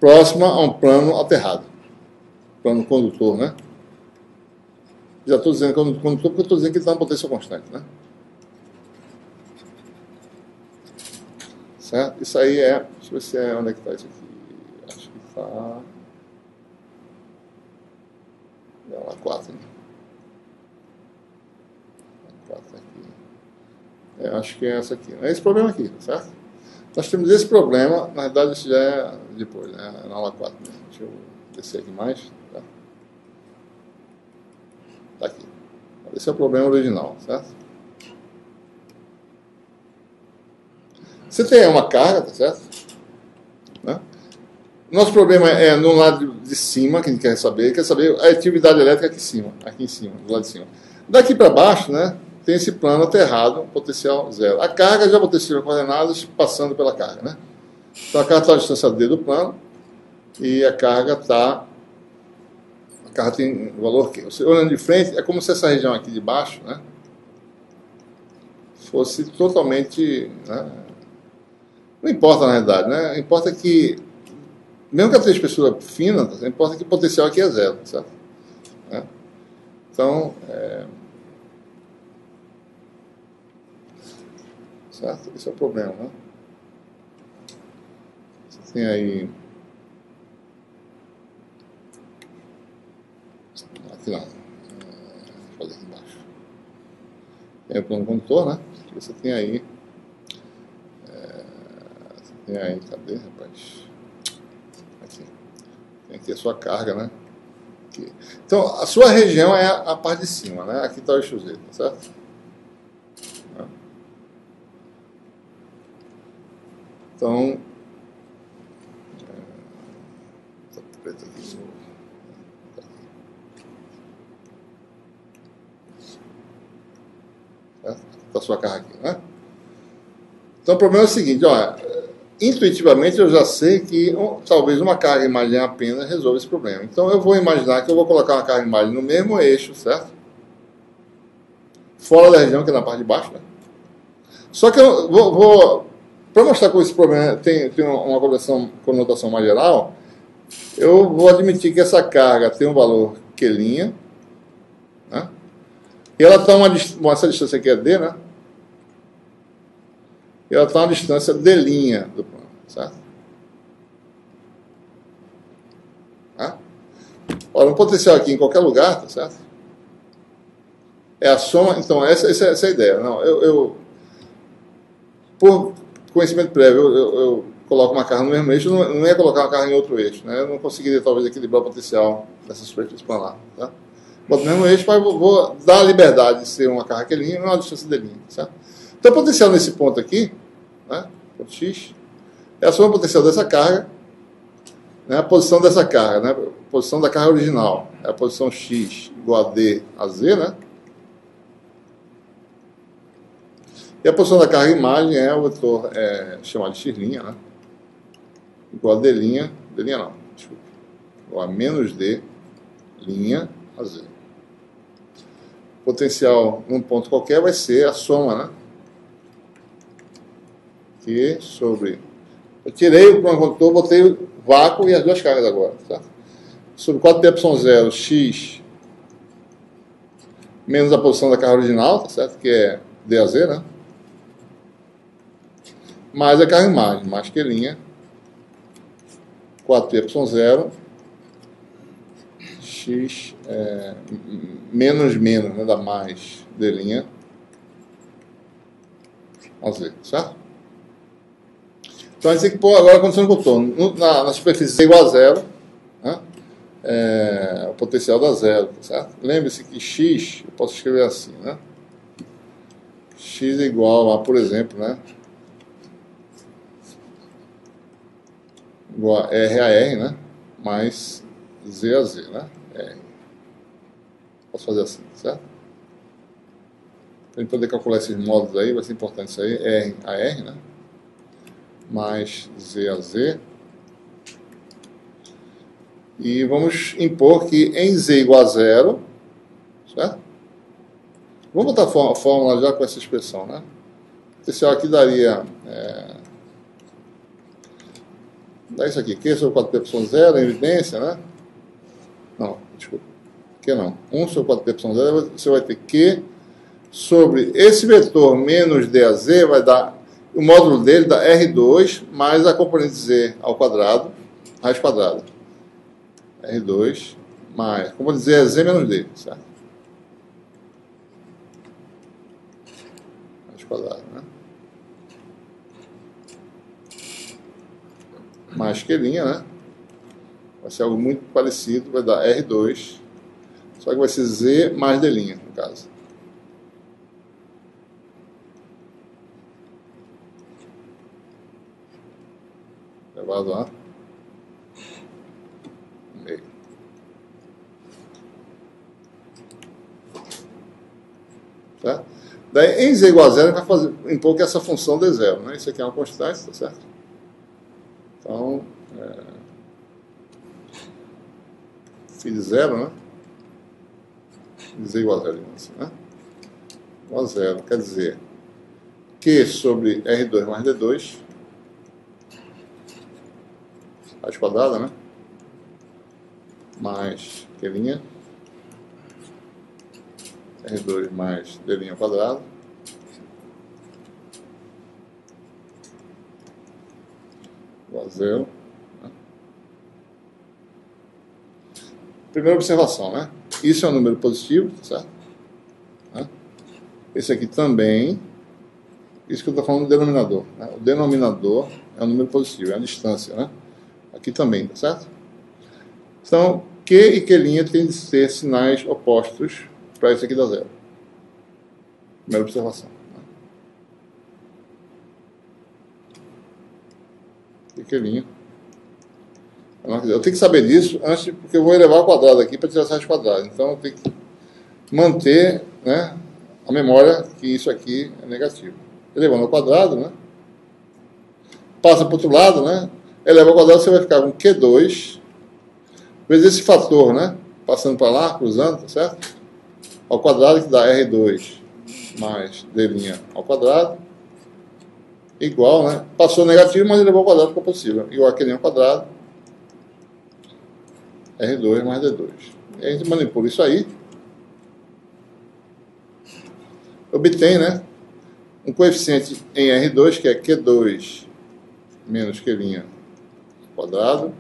Próxima a um plano aterrado. Plano condutor, né? Já estou dizendo condutor porque eu estou dizendo que ele está em potência constante, né? Certo? Isso aí deixa eu ver se onde é que está isso aqui. Acho que está... Lá 4, né? 4 aqui. Acho que é essa aqui. É esse problema aqui, certo? Nós temos esse problema, na verdade isso já é depois, né? É na aula 4 mesmo. Deixa eu descer aqui mais. Tá? Tá aqui. Esse é o problema original, certo? Você tem uma carga, tá certo? Né? Nosso problema é no lado de cima, que a gente quer saber a atividade elétrica aqui em cima, do lado de cima. Daqui para baixo, né, tem esse plano aterrado, potencial zero. A carga já vou ter sido coordenadas passando pela carga, né? Então a carga está a distância D do plano e a carga tem o valor Q. Você olhando de frente, é como se essa região aqui de baixo, né, fosse totalmente, né, não importa na realidade, né? Importa que mesmo que ela tenha espessura fina, importa que o potencial aqui é zero, certo? Então, certo? Esse é o problema, né? Você tem aí... Aqui não. Vou fazer aqui embaixo. Tem o plano condutor, né? Você tem aí... cadê, rapaz? Tem aqui a sua carga, né? Aqui. Então, a sua região é a parte de cima, né? Aqui está o eixo Z, certo? Então, tá preto aqui de novo. Certo? Está a sua carga aqui, né? Então, o problema é o seguinte, olha, intuitivamente eu já sei que talvez uma carga imagem apenas resolva esse problema. Então eu vou imaginar que eu vou colocar uma carga imagem no mesmo eixo, certo? Fora da região, que é na parte de baixo, né? Só que eu vou para mostrar como esse problema tem uma conotação mais geral, eu vou admitir que essa carga tem um valor Q', né? E ela está essa distância aqui é D, né? E ela está uma distância D' do plano, certo? Tá? Ora, um potencial aqui em qualquer lugar, tá certo? É a soma, então essa é a ideia. Não, por conhecimento prévio, eu coloco uma carga no mesmo eixo, eu não ia colocar uma carga em outro eixo, né? Eu não conseguiria talvez equilibrar o potencial dessa superfície planar, tá? Boto no mesmo eixo, mas vou dar a liberdade de ser uma carga Q' e uma distância D', certo? Então o potencial nesse ponto aqui, né, ponto X, é a soma potencial dessa carga, né, a posição dessa carga, né, a posição da carga original, é a posição X igual a D a Z, né? E a posição da carga imagem é o vetor chamado de X', né? Igual a D', não, desculpa, igual a menos D' a Z. O potencial num ponto qualquer vai ser a soma, né? Q sobre... Eu tirei o plano condutor, botei o vácuo e as duas cargas agora, tá? Sobre 4πε0 x menos a posição da carga original, tá certo? Que é D a Z, né? Mais a carga imagem, mais Q', 4πε0 x menos, né? Dá mais D' a Z, certo? Então a gente tem que pôr agora a condição de contorno. Na superfície C igual a zero, né? O potencial dá zero, certo? Lembre-se que X, eu posso escrever assim, né? X é igual a, por exemplo, né? Igual a R a R, né? Mais Z a Z, né? R. Posso fazer assim, certo? Para a gente poder calcular esses módulos aí, vai ser importante isso aí, R a R, né? Mais Z a Z. E vamos impor que em Z igual a zero, certo? Vamos botar a fórmula já com essa expressão, né? O potencial aqui daria... dá isso aqui, Q sobre 4πε0, em evidência, né? Não, desculpa. Q não. 1 sobre 4πε0, você vai ter Q sobre esse vetor menos D a Z, vai dar... O módulo dele dá R2 mais a componente Z ao quadrado, raiz quadrada. R2 mais... Como dizer, é Z menos D, certo? Raiz quadrada, né? Mais Q', né? Vai ser algo muito parecido, vai dar R2, só que vai ser Z mais D', no caso. Elevado a meio. Certo? Daí, em Z igual a zero, vai impor que essa função dê zero, né? Isso aqui é uma constante, tá certo? Então, φ de zero, né? Z igual a zero, assim, né? Igual a zero, quer dizer, Q sobre R2 mais D2, raiz quadrada, né? Mais Q', R2 mais D' ao quadrado, igual a zero, né? Primeira observação, né? Isso é um número positivo, certo? Né? Esse aqui também, isso que eu estou falando do denominador, né? O denominador é um número positivo, é a distância, né? Aqui também, tá certo? Então, Q e Q' têm de ser sinais opostos para isso aqui dar zero. Primeira observação. Né? Q'. Eu tenho que saber disso antes, porque eu vou elevar ao quadrado aqui para tirar essa raiz quadrada. Então, eu tenho que manter, né, a memória que isso aqui é negativo. Elevando ao quadrado, né? passa para o outro lado, né? Eleva ao quadrado, você vai ficar com Q2 vezes esse fator, né? Passando para lá, cruzando, tá certo? Ao quadrado, que dá R2 mais D' ao quadrado, igual, né? Passou negativo, mas elevou ao quadrado, ficou possível. Igual a Q' ao quadrado, R2 mais D2. E a gente manipula isso aí, obtém, né? Um coeficiente em R2, que é Q2 menos Q' ao quadrado,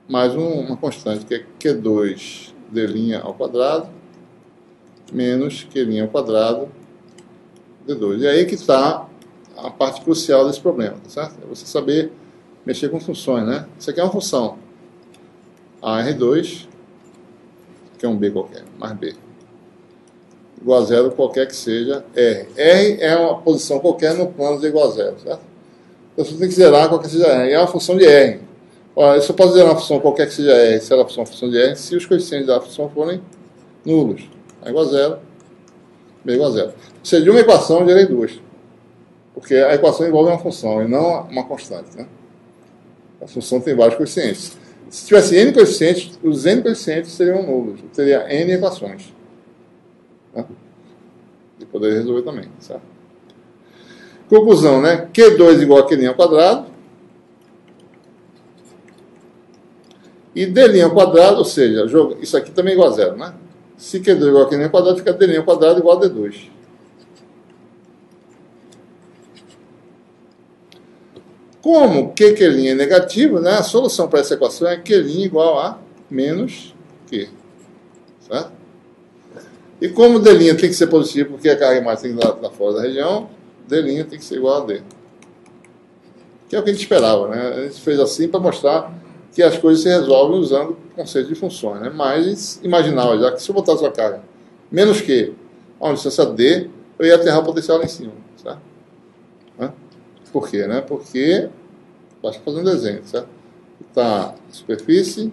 mais uma constante, que é Q2 D' ao quadrado, menos Q' ao quadrado, D2. E aí que está a parte crucial desse problema, tá certo? É você saber mexer com funções, né? Isso aqui é uma função. A R2, que é um B qualquer, mais B, igual a zero, qualquer que seja R. R é uma posição qualquer no plano de igual a zero, certo? Então você tem que zerar qualquer que seja R. É uma função de R. Ora, eu só posso zerar uma função qualquer que seja R, se ela for uma função de R, se os coeficientes da função forem nulos. A igual a zero, B igual a zero. Ou seja, de uma equação eu gerei duas. Porque a equação envolve uma função e não uma constante, né? A função tem vários coeficientes. Se tivesse N coeficientes, os N coeficientes seriam nulos. Eu teria N equações. Né? E poderia resolver também, certo? Conclusão, né? Q2 igual a Q' ao quadrado. E D' ao quadrado, ou seja, isso aqui também é igual a zero, né? Se Q2 igual a Q' ao quadrado, fica D' ao quadrado igual a D2. Como Q' é negativo, né? A solução para essa equação é Q' igual a menos Q. Certo? E como D' tem que ser positivo, porque a carga máxima tem que estar fora da região, D' tem que ser igual a D. Que é o que a gente esperava, né? A gente fez assim para mostrar que as coisas se resolvem usando o conceito de funções, né? Mas imaginava já que se eu botasse a carga menos Q a uma distância D, eu ia aterrar o potencial lá em cima, certo? Né? Por quê, né? Porque, basta fazer um desenho, certo? Aqui está a superfície,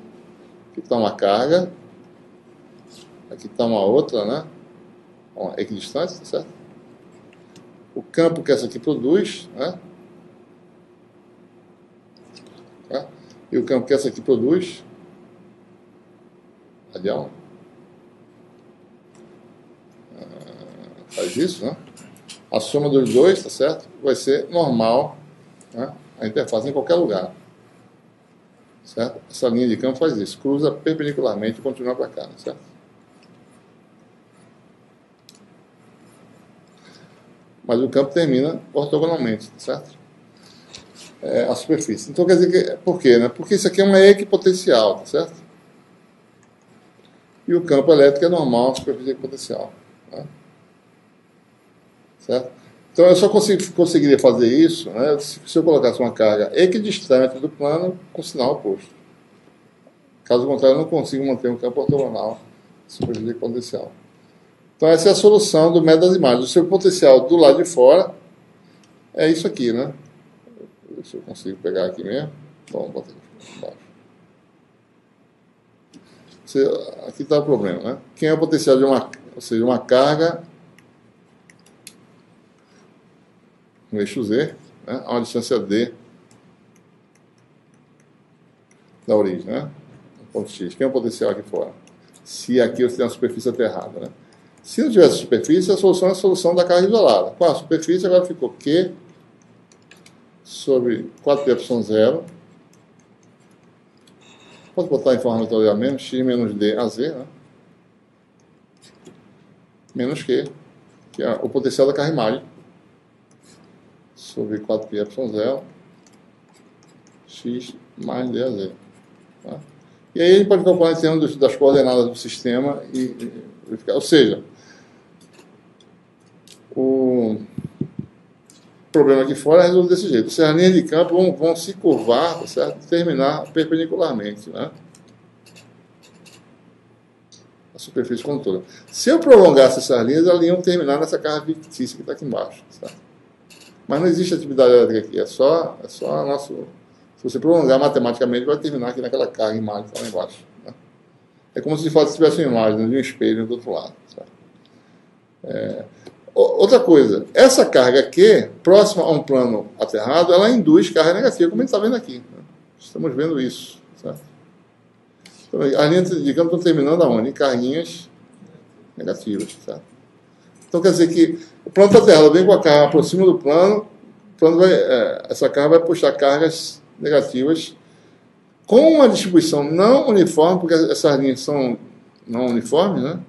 aqui está uma carga, aqui está uma outra, né? Uma equidistância, certo? O campo que essa aqui produz, né? Tá? E o campo que essa aqui produz, radial, faz isso, né? A soma dos dois, tá certo? Vai ser normal, né? A interface em qualquer lugar, certo? Essa linha de campo faz isso, cruza perpendicularmente e continua para cá, certo? Mas o campo termina ortogonalmente, certo? A superfície. Então quer dizer que, por quê, né? Porque isso aqui é uma equipotencial, tá certo? E o campo elétrico é normal, a superfície equipotencial, né? Certo? Então eu só conseguiria fazer isso, né, se eu colocasse uma carga equidistante do plano com sinal oposto. Caso contrário, eu não consigo manter um campo ortogonal superfície equipotencial. Então essa é a solução do método das imagens. O seu potencial do lado de fora é isso aqui, né? Se eu consigo pegar aqui mesmo. Bom, bota aqui embaixo. Aqui está o problema, né? Quem é o potencial de uma carga no eixo Z, né? A uma distância D da origem, né? No ponto X. Quem é o potencial aqui fora? Se aqui você tem uma superfície aterrada, né? Se não tivesse superfície, a solução é a solução da carga isolada. Com a superfície, agora ficou Q sobre 4πε0. Posso botar em forma vetorial mesmo, x menos d a z, né? Menos q, que é o potencial da carga imagem, sobre 4πε0, x mais d a z. Tá? E aí a gente pode calcular em termos das coordenadas do sistema e verificar. Ou seja, o problema aqui fora é resolvido desse jeito. Ou seja, as linhas de campo vão se curvar, tá certo? E terminar perpendicularmente, né? A superfície condutora. Se eu prolongasse essas linhas, elas iam terminar nessa carga fictícia que está aqui embaixo, certo? Mas não existe atividade elétrica aqui, é só nosso. Se você prolongar matematicamente, vai terminar aqui naquela carga imagem que está lá embaixo, né? É como se de fato tivesse uma imagem, né, de um espelho do outro lado, certo? Outra coisa, essa carga Q, próxima a um plano aterrado, ela induz carga negativa, como a gente está vendo aqui. Estamos vendo isso. Certo? Então, as linhas, digamos, estão terminando aonde? Em carguinhas negativas. Certo? Então quer dizer que o plano está aterrado, vem com a carga por cima do plano, essa carga vai puxar cargas negativas com uma distribuição não uniforme, porque essas linhas são não uniformes, né?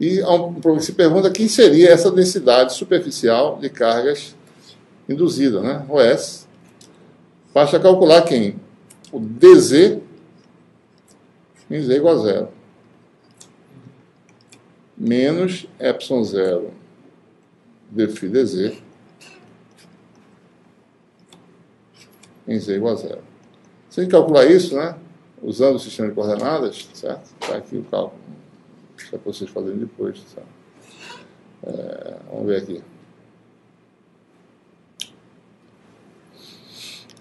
E se pergunta quem seria essa densidade superficial de cargas induzida, né? O S. Basta calcular quem? O DZ em Z igual a zero. Menos epsilon zero dφ dz em Z igual a zero. Se a gente calcular isso, né? Usando o sistema de coordenadas, certo? Está aqui o cálculo. Para vocês fazerem depois. Vamos ver aqui.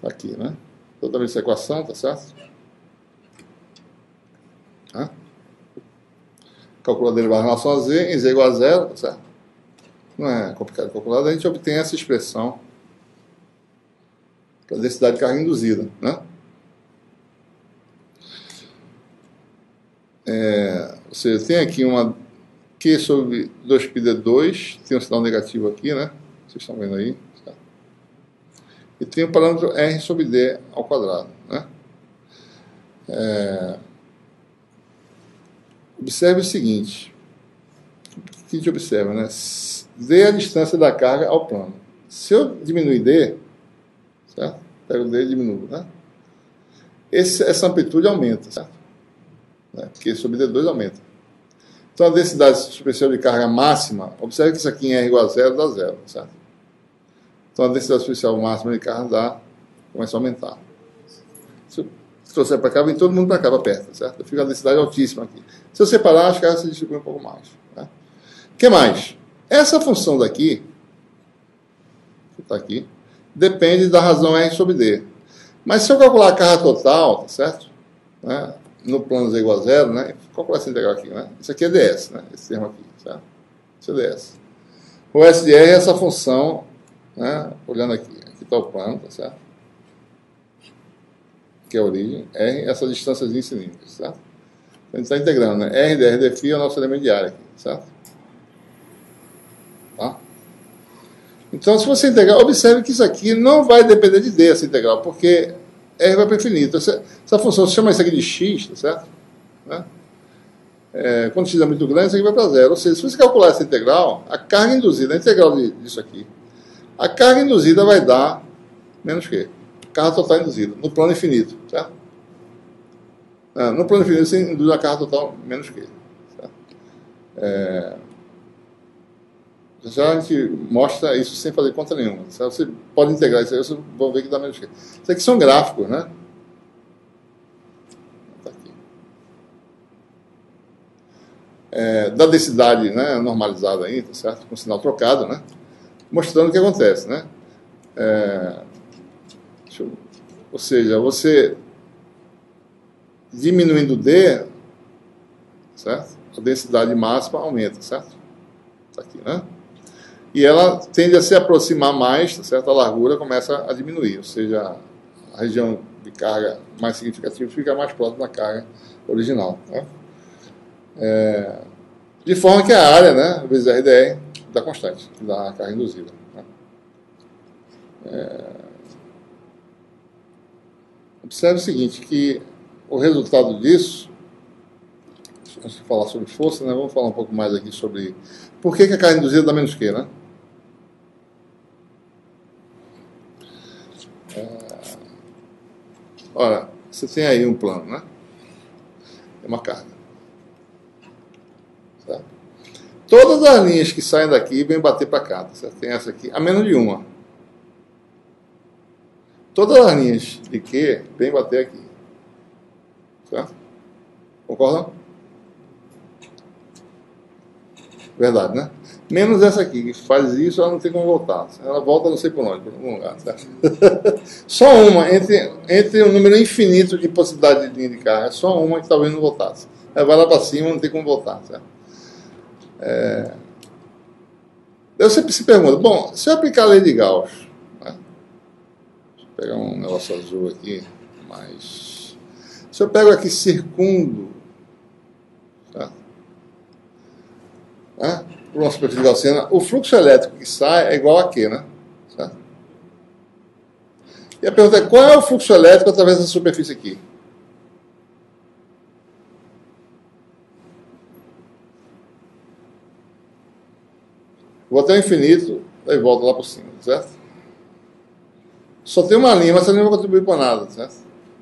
Aqui, né? Toda vez essa equação, tá certo? Calcular a derivada em relação a z, em z igual a zero, tá certo? Não é complicado de calcular, a gente obtém essa expressão para a densidade de carga induzida, né? Ou seja, tem aqui uma Q sobre 2πd2, tem um sinal negativo aqui, né? Vocês estão vendo aí. Tá? E tem o parâmetro R sobre D ao quadrado, né? Observe o seguinte. O que a gente observa, né? D é a distância da carga ao plano. Se eu diminuir D, certo? Pego D e diminuo, né? Essa amplitude aumenta, certo? Porque sobre D2 aumenta. Então a densidade superficial de carga máxima, observe que isso aqui em R igual a zero dá zero, certo? Então a densidade superficial máxima de carga começa a aumentar. Se eu trouxer para cá, vem todo mundo para cá, para perto, certo? Fica a densidade altíssima aqui. Se eu separar, as cargas se distribuem um pouco mais. Né? O que mais? Essa função daqui, que está aqui, depende da razão R sobre D. Mas se eu calcular a carga total, tá certo? Né? No plano z igual a zero, né? Calcular essa integral aqui, né? Isso aqui é ds, né? Esse termo aqui, certo? Isso é ds. O S de R é essa função, né? Olhando aqui. Aqui está o plano, tá certo? Que é a origem. R, essa distânciazinha cilíndrica, certo? Então, a gente está integrando, né? R de R dφ é o nosso elemento de área aqui, certo? Tá? Então, se você integrar, observe que isso aqui não vai depender de D, essa integral, porque R vai para o infinito. Essa função, você chama isso aqui de x, tá certo? Né? Quando x é muito grande, isso aqui vai para zero. Ou seja, se você calcular essa integral, a carga induzida, a integral disso aqui, a carga induzida vai dar menos Q. Carga total induzida, no plano infinito, certo? No plano infinito, você induz a carga total menos Q. Certo? Já a gente mostra isso sem fazer conta nenhuma. Certo? Você pode integrar isso aí, vocês vão ver que dá menos Q. Isso aqui são gráficos, né? Tá aqui. Da densidade, né, normalizada aí, tá certo? Com sinal trocado, né? Mostrando o que acontece, né? Ou seja, você diminuindo D, certo? A densidade máxima aumenta, certo? Tá aqui, né? E ela tende a se aproximar mais, tá certo? A largura começa a diminuir, ou seja, a região de carga mais significativa fica mais próxima da carga original. Né? De forma que a área, né, vezes RDR, dá constante, da carga induzida. Né? Observe o seguinte, que o resultado disso, antes de falar sobre força, né, vamos falar um pouco mais aqui sobre por que a carga induzida dá menos Q, né? Ora, você tem aí um plano, né? É uma carga. Certo? Todas as linhas que saem daqui vêm bater para cá. Certo? Tem essa aqui, a menos de uma. Todas as linhas de Q vêm bater aqui. Certo? Concordam? Verdade, né? Menos essa aqui, que faz isso, ela não tem como voltar. Ela volta não sei por onde, por algum lugar, certo? Só uma, entre um número infinito de possibilidades de linha de carga, só uma que talvez não voltasse. Ela vai lá para cima, não tem como voltar, certo? Eu sempre se pergunta, bom, se eu aplicar a lei de Gauss, né? Deixa eu pegar um negócio azul aqui, mas se eu pego aqui circundo, tá? Né? Por uma superfície gaussiana, o fluxo elétrico que sai é igual a Q, né? Certo? E a pergunta é, qual é o fluxo elétrico através dessa superfície aqui? Vou até o infinito, e volto lá por cima, certo? Só tem uma linha, mas essa linha não vai contribuir para nada, certo?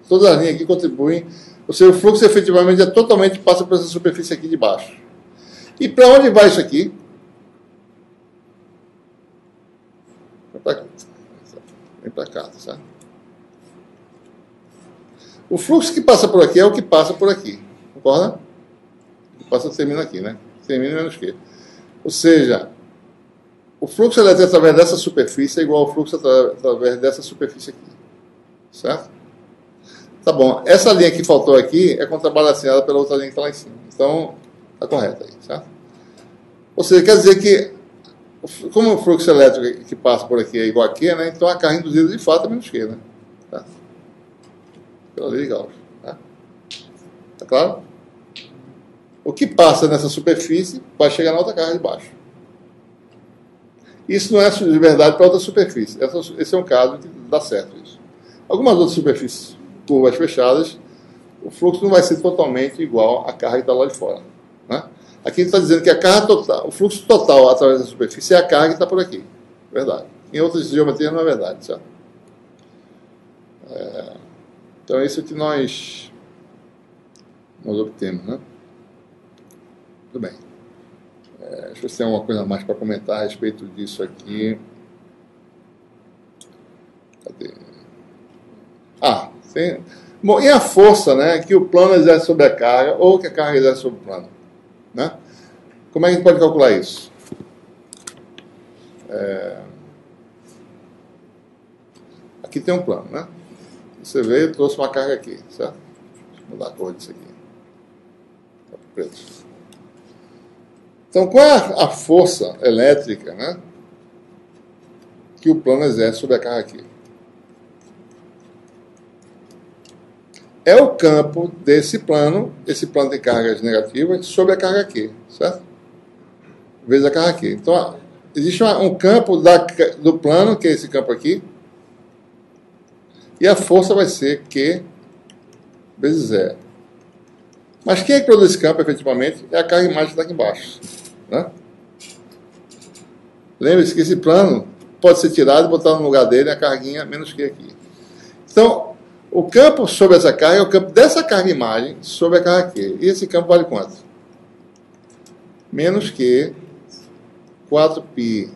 Todas as linhas aqui contribuem, ou seja, o fluxo efetivamente totalmente passa por essa superfície aqui de baixo. E para onde vai isso aqui? Vem para cá, certo? O fluxo que passa por aqui é o que passa por aqui, concorda? O que passa termina aqui, né? Termina menos Q. Ou seja, o fluxo elétrico através dessa superfície é igual ao fluxo através dessa superfície aqui. Certo? Tá bom. Essa linha que faltou aqui é contrabalanceada pela outra linha que está lá em cima. Então, está correta aí. Certo? Ou seja, quer dizer que, como o fluxo elétrico que passa por aqui é igual a Q, né? Então a carga induzida de fato é menos Q, né? Tá? Pela lei de Gauss. Tá? Tá claro? O que passa nessa superfície vai chegar na outra carga de baixo. Isso não é de verdade para outra superfície. Esse é um caso que dá certo isso. Algumas outras superfícies, curvas fechadas, o fluxo não vai ser totalmente igual à carga que está lá de fora. Né? Aqui ele está dizendo que a carga total, o fluxo total através da superfície é a carga que está por aqui. Verdade. Em outras geometrias não é verdade, certo? Então é isso que nós obtemos, né? Tudo bem. Deixa eu ver se tem alguma coisa mais para comentar a respeito disso aqui. Cadê? Tem. Bom, e a força, né, que o plano exerce sobre a carga ou que a carga exerce sobre o plano? Né? Como é que a gente pode calcular isso? Aqui tem um plano, né? Você veio e trouxe uma carga aqui, certo? Deixa eu mudar a cor disso aqui. Tá preto. Então, qual é a força elétrica, né, que o plano exerce sobre a carga aqui? É o campo desse plano, esse plano tem cargas negativas, sobre a carga aqui, certo? Vezes a carga aqui. Então, existe um campo do plano, que é esse campo aqui, e a força vai ser Q vezes zero. Mas quem é que produz esse campo, efetivamente, é a carga imagem que está aqui embaixo. Né? Lembre-se que esse plano pode ser tirado e botar no lugar dele a carguinha menos Q aqui. Então, o campo sobre essa carga é o campo dessa carga imagem sobre a carga Q. E esse campo vale quanto? Menos Q, 4π,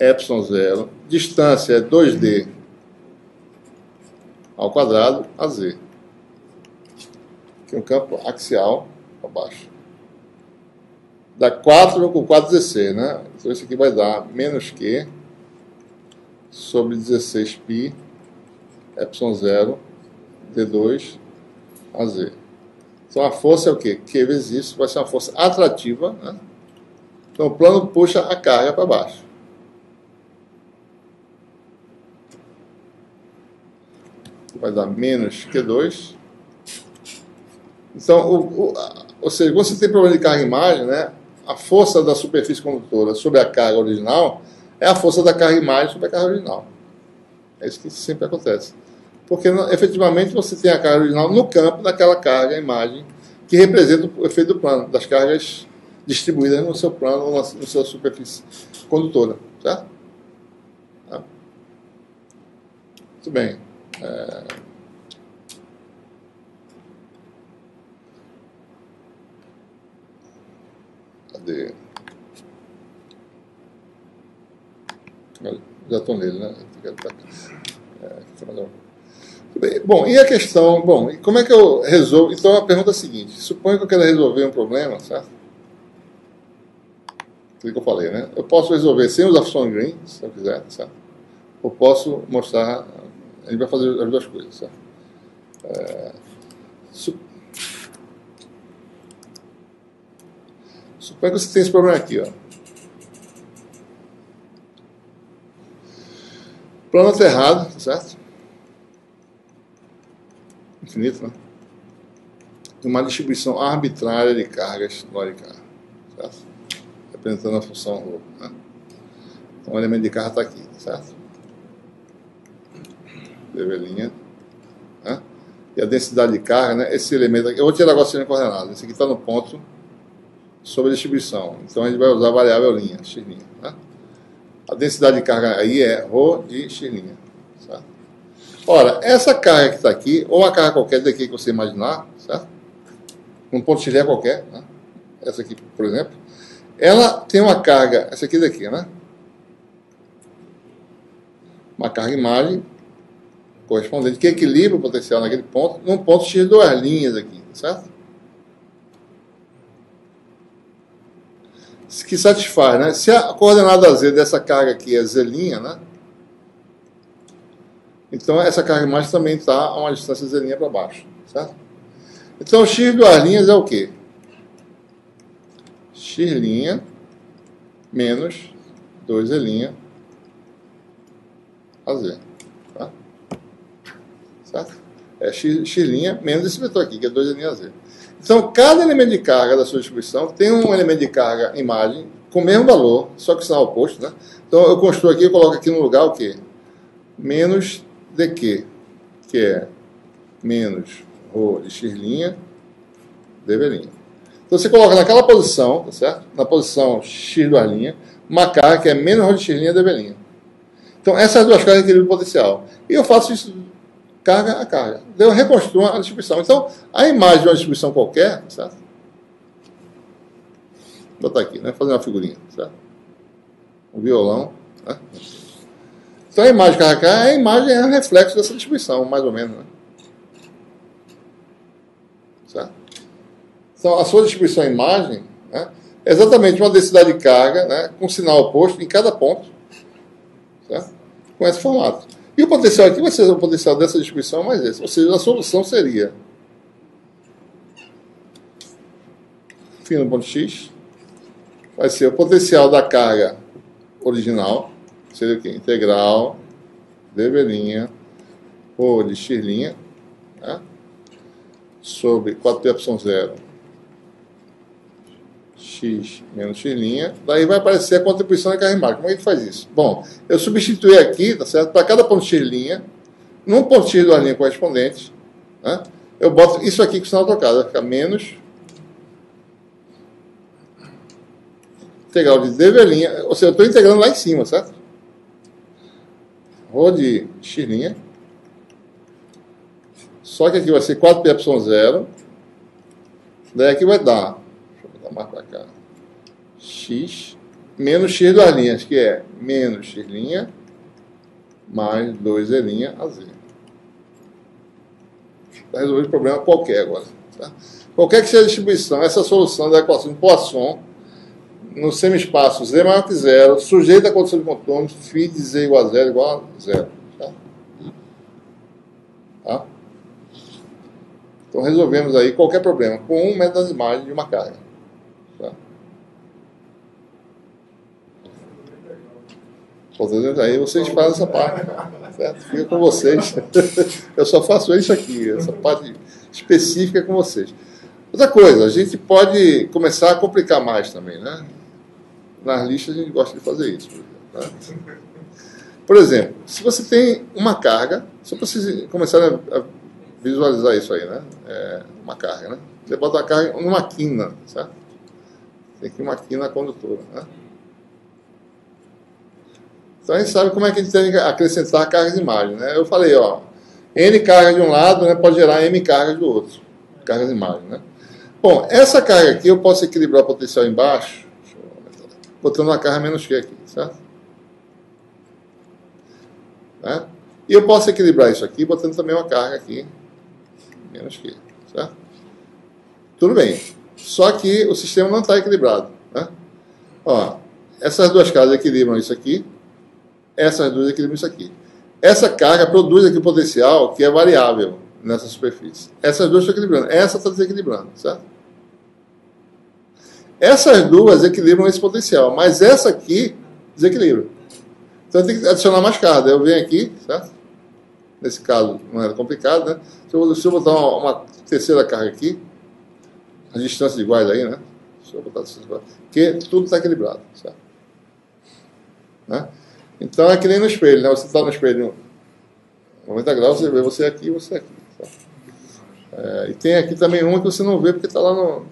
ε0, distância é 2D ao quadrado, a Z. Que é um campo axial para baixo. Dá 4 com 4, 16, né? Então isso aqui vai dar menos Q sobre 16π, ε0, D2, a Z. Então a força é o quê? Q vezes isso vai ser uma força atrativa, né? Então o plano puxa a carga para baixo. Vai dar menos Q2. Então, ou seja, quando você tem problema de carga-imagem, né, a força da superfície condutora sobre a carga original é a força da carga-imagem sobre a carga original. É isso que sempre acontece. Porque, efetivamente, você tem a carga original no campo daquela carga-imagem que representa o efeito do plano, das cargas distribuídas no seu plano ou na sua superfície condutora. Certo? Muito bem. Cadê? Já estou nele, né? Bom, e a questão... Bom, e como é que eu resolvo? Então, a pergunta é a seguinte. Suponho que eu quero resolver um problema, certo? Aquilo que eu falei, né? Eu posso resolver sem usar função green, se eu quiser, certo? Ou posso mostrar... A gente vai fazer as duas coisas, certo? Suponha que você tem esse problema aqui, ó. Plano aterrado, certo? Infinito, né? Uma distribuição arbitrária de cargas no LK, certo? Representando a função ρ, né? Então o elemento de carga está aqui, certo? Dv', né? E a densidade de carga, né? Esse elemento aqui, eu vou tirar agora sem coordenada. Esse aqui está no ponto sobre a distribuição. Então a gente vai usar a variável linha, x', né? A densidade de carga aí é ρ de x', certo? Ora, essa carga que está aqui, ou uma carga qualquer daqui que você imaginar, certo? Um ponto x qualquer, né? Essa aqui, por exemplo, ela tem uma carga, essa aqui daqui, né? Uma carga imagem correspondente que equilibra o potencial naquele ponto, num ponto x duas linhas aqui, certo? Que satisfaz, né? Se a coordenada z dessa carga aqui é z', né? Então essa carga imagem também está a uma distância z' para baixo, certo? Então x duas linhas é o quê? X' menos 2z' a z, tá? Certo? É x' menos esse vetor aqui, que é 2z' a z. Então, cada elemento de carga da sua distribuição tem um elemento de carga imagem com o mesmo valor, só que sinal oposto, né? Então, eu construo aqui, eu coloco aqui no lugar o quê? Menos dq, que é menos ρ de x', dv'. Então, você coloca naquela posição, tá certo? Na posição x duas linhas, uma carga que é menos ρ de x', dv'. Então, essas duas cargas equilibram o potencial. E eu faço isso carga a carga. Eu reconstruo a distribuição. Então, a imagem de uma distribuição qualquer, certo? Vou botar aqui, né? Fazer uma figurinha, certo? Um violão, né? Então, a imagem carga a carga, a imagem é um reflexo dessa distribuição, mais ou menos, né? Certo? Então, a sua distribuição imagem, né, é exatamente uma densidade de carga, né, com sinal oposto em cada ponto, certo? Com esse formato. E o potencial aqui vai ser o potencial dessa distribuição mais esse. Ou seja, a solução seria φ no ponto x vai ser o potencial da carga original, seria o quê? Integral dv' ou de x', né, sobre 4π0 x menos x', daí vai aparecer a contribuição da carga imagem. Como é que a gente faz isso? Bom, eu substituí aqui, tá certo? Para cada ponto x', num ponto x duas linhas correspondentes, né, eu boto isso aqui com o sinal trocado, vai ficar menos integral de dv', ou seja, eu estou integrando lá em cima, certo? Rho de x', só que aqui vai ser 4π0, daí aqui vai dar, deixa eu botar mais para cá, x menos x duas linhas, que é menos x' mais 2z' a z. Está resolvido o problema qualquer agora. Tá? Qualquer que seja a distribuição, essa solução da equação de Poisson, no semi-espaço z maior que zero, sujeita à condição de contorno, φ de z igual a zero, igual a zero. Tá? Tá? Então resolvemos aí qualquer problema com um método de imagem de uma carga. Tá? Aí vocês fazem essa parte, certo? Fica com vocês. Eu só faço isso aqui, essa parte específica é com vocês. Outra coisa, a gente pode começar a complicar mais também, né? Nas listas a gente gosta de fazer isso. Tá? Por exemplo, se você tem uma carga, só para vocês começarem a visualizar isso aí, né? Uma carga, né? Você bota a carga numa quina, certo? Tem aqui uma quina condutora, né? Então a gente sabe como é que a gente tem que acrescentar cargas de imagem, né? Eu falei, ó, N cargas de um lado, né, pode gerar M cargas do outro. Cargas de imagem, né? Bom, essa carga aqui eu posso equilibrar o potencial embaixo, botando uma carga menos Q aqui, certo? Né? E eu posso equilibrar isso aqui botando também uma carga aqui menos Q, certo? Tudo bem. Só que o sistema não está equilibrado, né? Ó, essas duas cargas equilibram isso aqui, essas duas equilibram isso aqui. Essa carga produz aqui o potencial que é variável nessa superfície. Essas duas estão equilibrando. Essa está desequilibrando, certo? Essas duas equilibram esse potencial, mas essa aqui desequilibra. Então tem que adicionar mais carga. Eu venho aqui, certo? Nesse caso não era complicado, né? Se eu botar uma terceira carga aqui, as distâncias iguais aí, né? Deixa eu botar distâncias iguais. Porque tudo está equilibrado, certo? Né? Então é que nem no espelho, né? Você está no espelho 90 graus, você vê você aqui e você aqui. E tem aqui também uma que você não vê porque está lá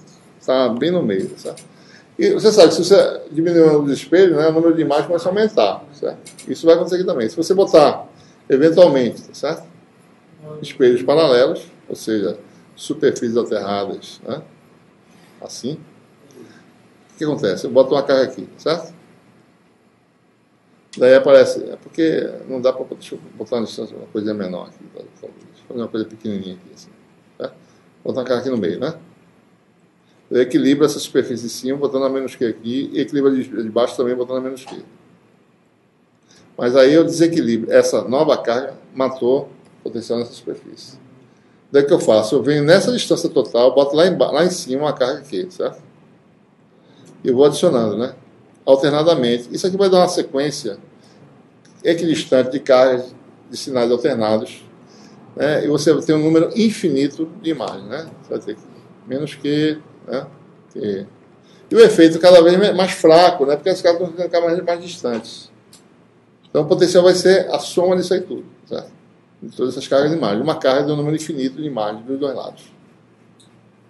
está bem no meio, certo? E você sabe que se você diminuir o número de espelhos, né, o número de imagens começa a aumentar, certo? Isso vai acontecer aqui também. Se você botar, eventualmente, certo? Espelhos paralelos, ou seja, superfícies alterradas, né? Assim, o que acontece? Eu boto uma carga aqui, certo? Daí aparece, é porque não dá para botar uma distância, uma coisa menor aqui, deixa eu fazer uma coisa pequenininha aqui, assim, certo? Botar uma carga aqui no meio, né? Eu equilibro essa superfície de cima, botando a menos que aqui, e equilibra de baixo também, botando a menos que. Mas aí eu desequilibro. Essa nova carga matou o potencial nessa superfície. Daí o que eu faço? Eu venho nessa distância total, boto lá em cima uma carga aqui, certo? E vou adicionando, né? Alternadamente. Isso aqui vai dar uma sequência equidistante de cargas de sinais alternados, né? E você tem um número infinito de imagens, né? Você vai ter menos que, né? E o efeito cada vez mais fraco, né? Porque as cargas estão ficando mais distantes. Então o potencial vai ser a soma disso aí tudo, certo? De todas essas cargas de imagem. Uma carga de um número infinito de imagens dos dois lados.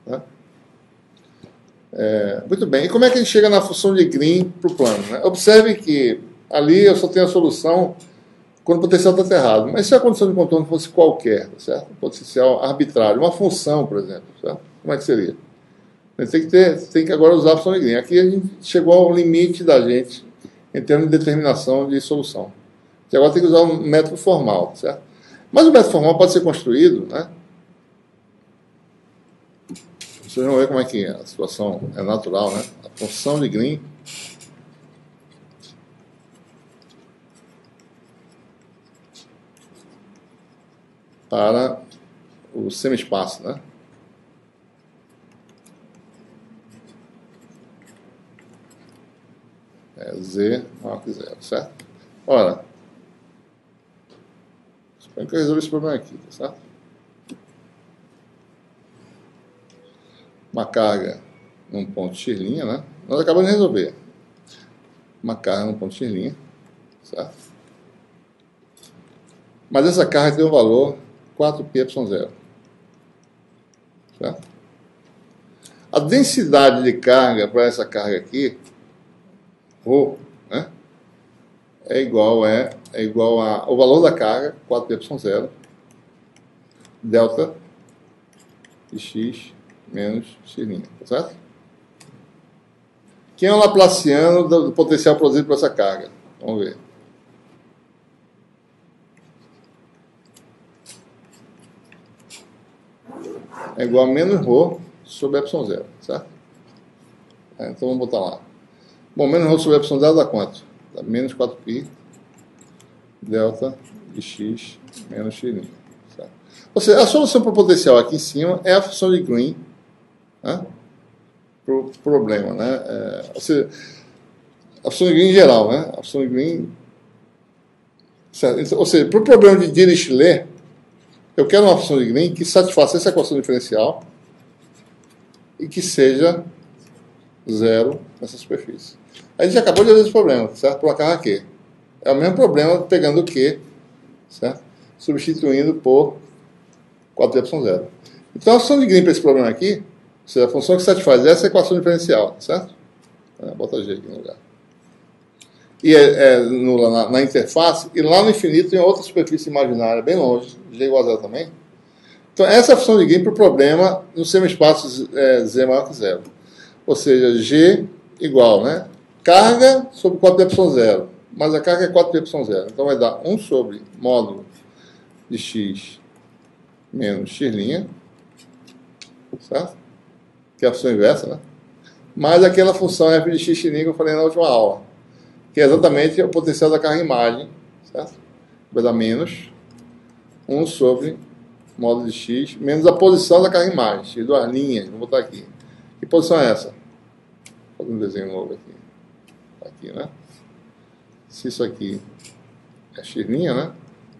Né? Muito bem. E como é que a gente chega na função de Green para o plano? Né? Observe que ali eu só tenho a solução quando o potencial está errado. Mas se a condição de contorno fosse qualquer, certo? Um potencial arbitrário, uma função, por exemplo, certo? Como é que seria? A gente tem que agora usar a função de Green. Aqui a gente chegou ao limite da gente em termos de determinação de solução. E agora tem que usar um método formal, certo? Mas o método formal pode ser construído, né? Vocês vão ver como é que a situação é natural, né? A função de Green para o semi-espaço, né? Z maior que zero, certo? Ora, suponho que eu resolvi esse problema aqui, tá certo? Uma carga num ponto x', né? Nós acabamos de resolver. Uma carga num ponto x', certo? Mas essa carga tem um valor 4πε0, certo? A densidade de carga para essa carga aqui, ρ, né? É igual a o valor da carga, 4πε0, delta de x menos x', tá certo? Quem é o laplaciano do potencial produzido por essa carga? Vamos ver. É igual a menos ρ sobre ε0, certo? Então vamos botar lá. Bom, menos ρ sobre ε0 dá quanto? Dá menos 4π delta de x menos x'. Certo? Ou seja, a solução para o potencial aqui em cima é a função de Green, né, para o problema, né? Ou seja, a função de Green em geral, né? A função de Green, certo? Ou seja, para o problema de Dirichlet, eu quero uma função de Green que satisfaça essa equação diferencial e que seja zero nessa superfície. A gente acabou de resolver esse problema, certo? Por uma carga Q. É o mesmo problema pegando o Q, certo? Substituindo por 4πε0. Então a função de Green para esse problema aqui, ou seja, a função que satisfaz essa equação diferencial, certo? Bota G aqui no lugar. E é nula na interface, e lá no infinito tem outra superfície imaginária bem longe, G igual a zero também. Então essa é a função de Green para o problema no semi-espaço Z maior que zero. Ou seja, G igual, né? Carga sobre 4πε0. Mas a carga é 4πε0. Então vai dar 1 sobre módulo de x menos x', certo? Que é a função inversa, né? Mais aquela função f de x' que eu falei na última aula, que é exatamente o potencial da carga imagem, certo? Vai dar menos 1 sobre módulo de x menos a posição da carga imagem, x duas linhas, vou botar aqui. Que posição é essa? Vou fazer um desenho novo aqui. Aqui, né? Se isso aqui é x', né?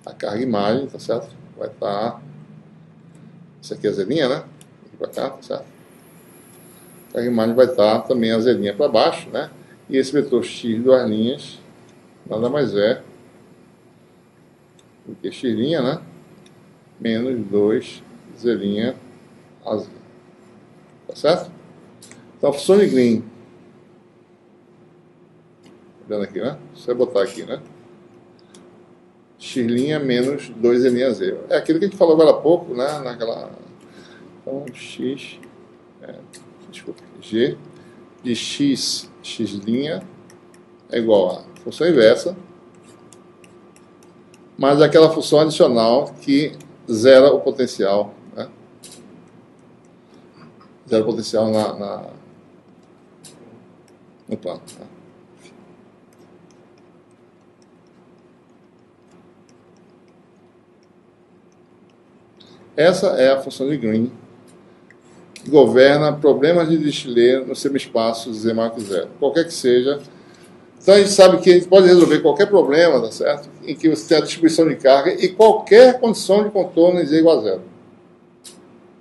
A carga imagem, tá certo? Vai estar... Isso aqui é z', né? Aqui para cá, tá certo? A carga imagem vai estar também a z' para baixo, né? E esse vetor x, duas linhas, nada mais é do que x', né? Menos 2z' az. Tá certo? Então, a função de Green, vendo aqui, né? Você vai botar aqui, né? X' menos 2z' az. É aquilo que a gente falou agora há pouco, né? Naquela... Então, desculpa, g de x' é igual a função inversa, mais aquela função adicional que zera o potencial, né? Zera o potencial no plano. Né? Essa é a função de Green que governa problemas de Dirichlet no semi-espaço z maior que zero, qualquer que seja. Então a gente sabe que a gente pode resolver qualquer problema, tá certo? Em que você tem a distribuição de carga e qualquer condição de contorno em z igual a zero.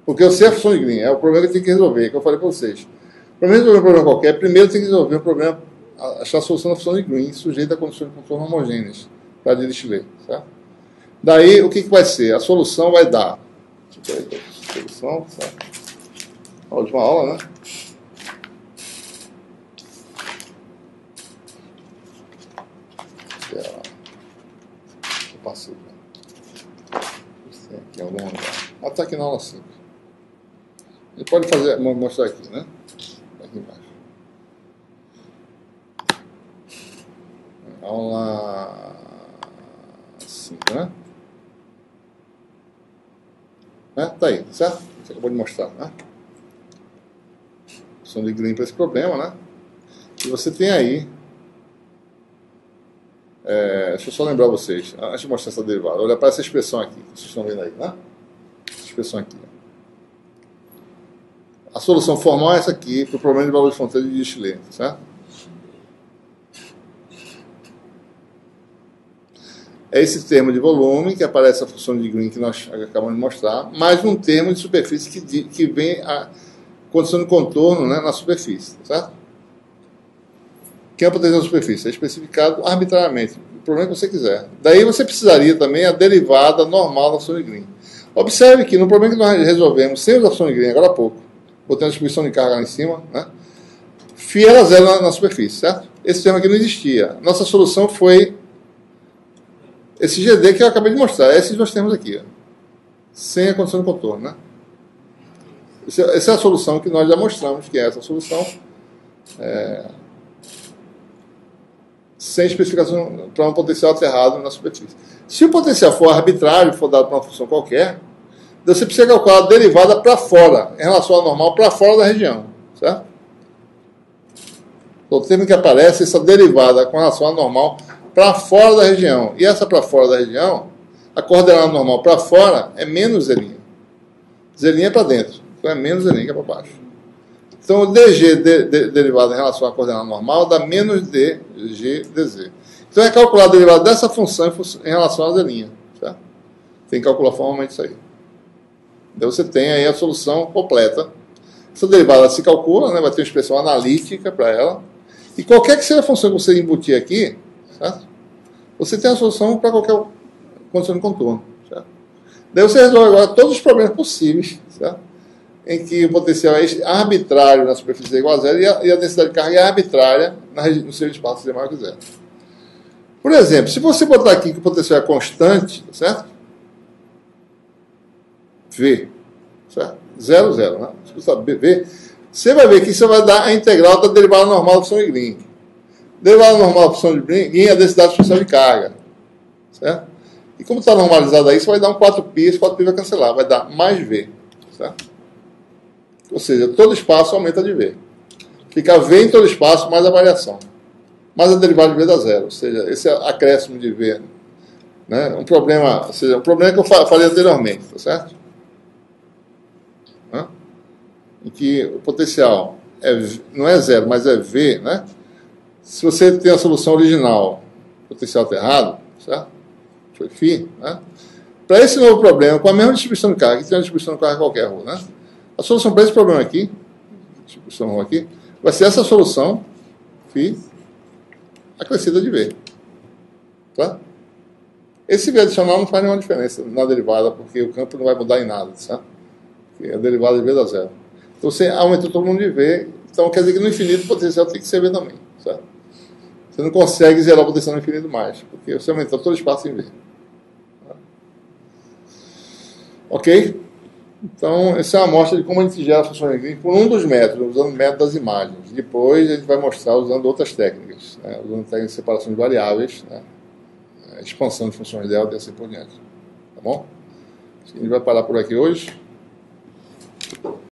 Porque eu sei a função de Green, é o problema que eu tenho que resolver, que eu falei para vocês. Para resolver um problema qualquer, primeiro tem que resolver um problema, achar a solução da função de Green, sujeita a condições de contorno homogêneas, para Dirichlet, certo? Daí, o que vai ser? A solução vai dar... Solução, certo? A última aula, né? Eu passei já. Tem aqui em algum lugar. Ah, está aqui na aula 5. Ele pode fazer, mostrar aqui, né? Aqui embaixo. Aula 5, né? Tá aí, certo? Você acabou de mostrar, né? Função de Green para esse problema, né? E você tem aí... deixa eu só lembrar vocês, antes de mostrar essa derivada, olha para essa expressão aqui, que vocês estão vendo aí, né? Essa expressão aqui. A solução formal é essa aqui, para o problema de valor de fronteira de Dirichlet, certo? É esse termo de volume que aparece a função de Green que nós acabamos de mostrar, mais um termo de superfície que vem a condição de contorno, né, na superfície, certo? Que é a potencial da superfície? É especificado arbitrariamente, o problema que você quiser. Daí você precisaria também a derivada normal da função de Green. Observe que no problema que nós resolvemos sem usar a função de Green agora há pouco, botando a distribuição de carga lá em cima, né, φ era zero na superfície, certo? Esse termo aqui não existia. Nossa solução foi esse GD que eu acabei de mostrar, esses dois termos aqui, ó, sem a condição de contorno, né? Essa é a solução que nós já mostramos, que é essa solução sem especificação para um potencial aterrado na superfície. Se o potencial for arbitrário, for dado para uma função qualquer, você precisa calcular a derivada para fora, em relação ao normal, para fora da região, certo? Então, o termo que aparece, essa derivada com relação ao normal para fora da região. E essa para fora da região, a coordenada normal para fora é menos Z'. Z' é para dentro. Então é menos Z', que é para baixo. Então o dg derivado em relação à coordenada normal dá menos dg dz. Então é calcular a derivada dessa função em relação à Z'. Certo? Tem que calcular formalmente isso aí. Então você tem aí a solução completa. Essa derivada se calcula, né, vai ter uma expressão analítica para ela. E qualquer que seja a função que você embutir aqui, certo? Você tem a solução para qualquer condição de contorno. Certo? Daí você resolve agora todos os problemas possíveis, certo? Em que o potencial é arbitrário na superfície igual a zero e a densidade de carga é arbitrária no seu espaço de maior que zero. Por exemplo, se você botar aqui que o potencial é constante, certo? V, certo? 0, 0, né? Se você sabe V, você vai ver que isso vai dar a integral da derivada normal da função de Green. Derivada normal da função de Green é a densidade especial de carga, certo? E como está normalizado aí, você vai dar um 4π, esse 4π vai cancelar, vai dar mais V, certo? Ou seja, todo espaço aumenta de V. Fica V em todo espaço mais a variação. Mais a derivada de V dá zero. Ou seja, esse acréscimo de V, né? Um problema, ou seja, um problema que eu falei anteriormente, tá certo? Em que o potencial não é zero, mas é V, né? Se você tem a solução original, potencial está errado, certo? Foi φ, né? Para esse novo problema, com a mesma distribuição de carga, que tem uma distribuição de carga qualquer rua, né? A solução para esse problema aqui, distribuição aqui, vai ser essa solução, φ, acrescida de V. Tá? Esse V adicional não faz nenhuma diferença na derivada, porque o campo não vai mudar em nada, certo? Porque a derivada de V dá zero. Então você aumentou todo mundo de V, então quer dizer que no infinito o potencial tem que ser V também, certo? Você não consegue zerar o potencial no infinito mais, porque você aumentou todo o espaço em V. Ok? Então, essa é uma amostra de como a gente gera funções de Green por um dos métodos, usando o método das imagens. Depois a gente vai mostrar usando outras técnicas, né? Usando técnicas de separação de variáveis, né? Expansão de funções de delta e assim por diante. Tá bom? A gente vai parar por aqui hoje.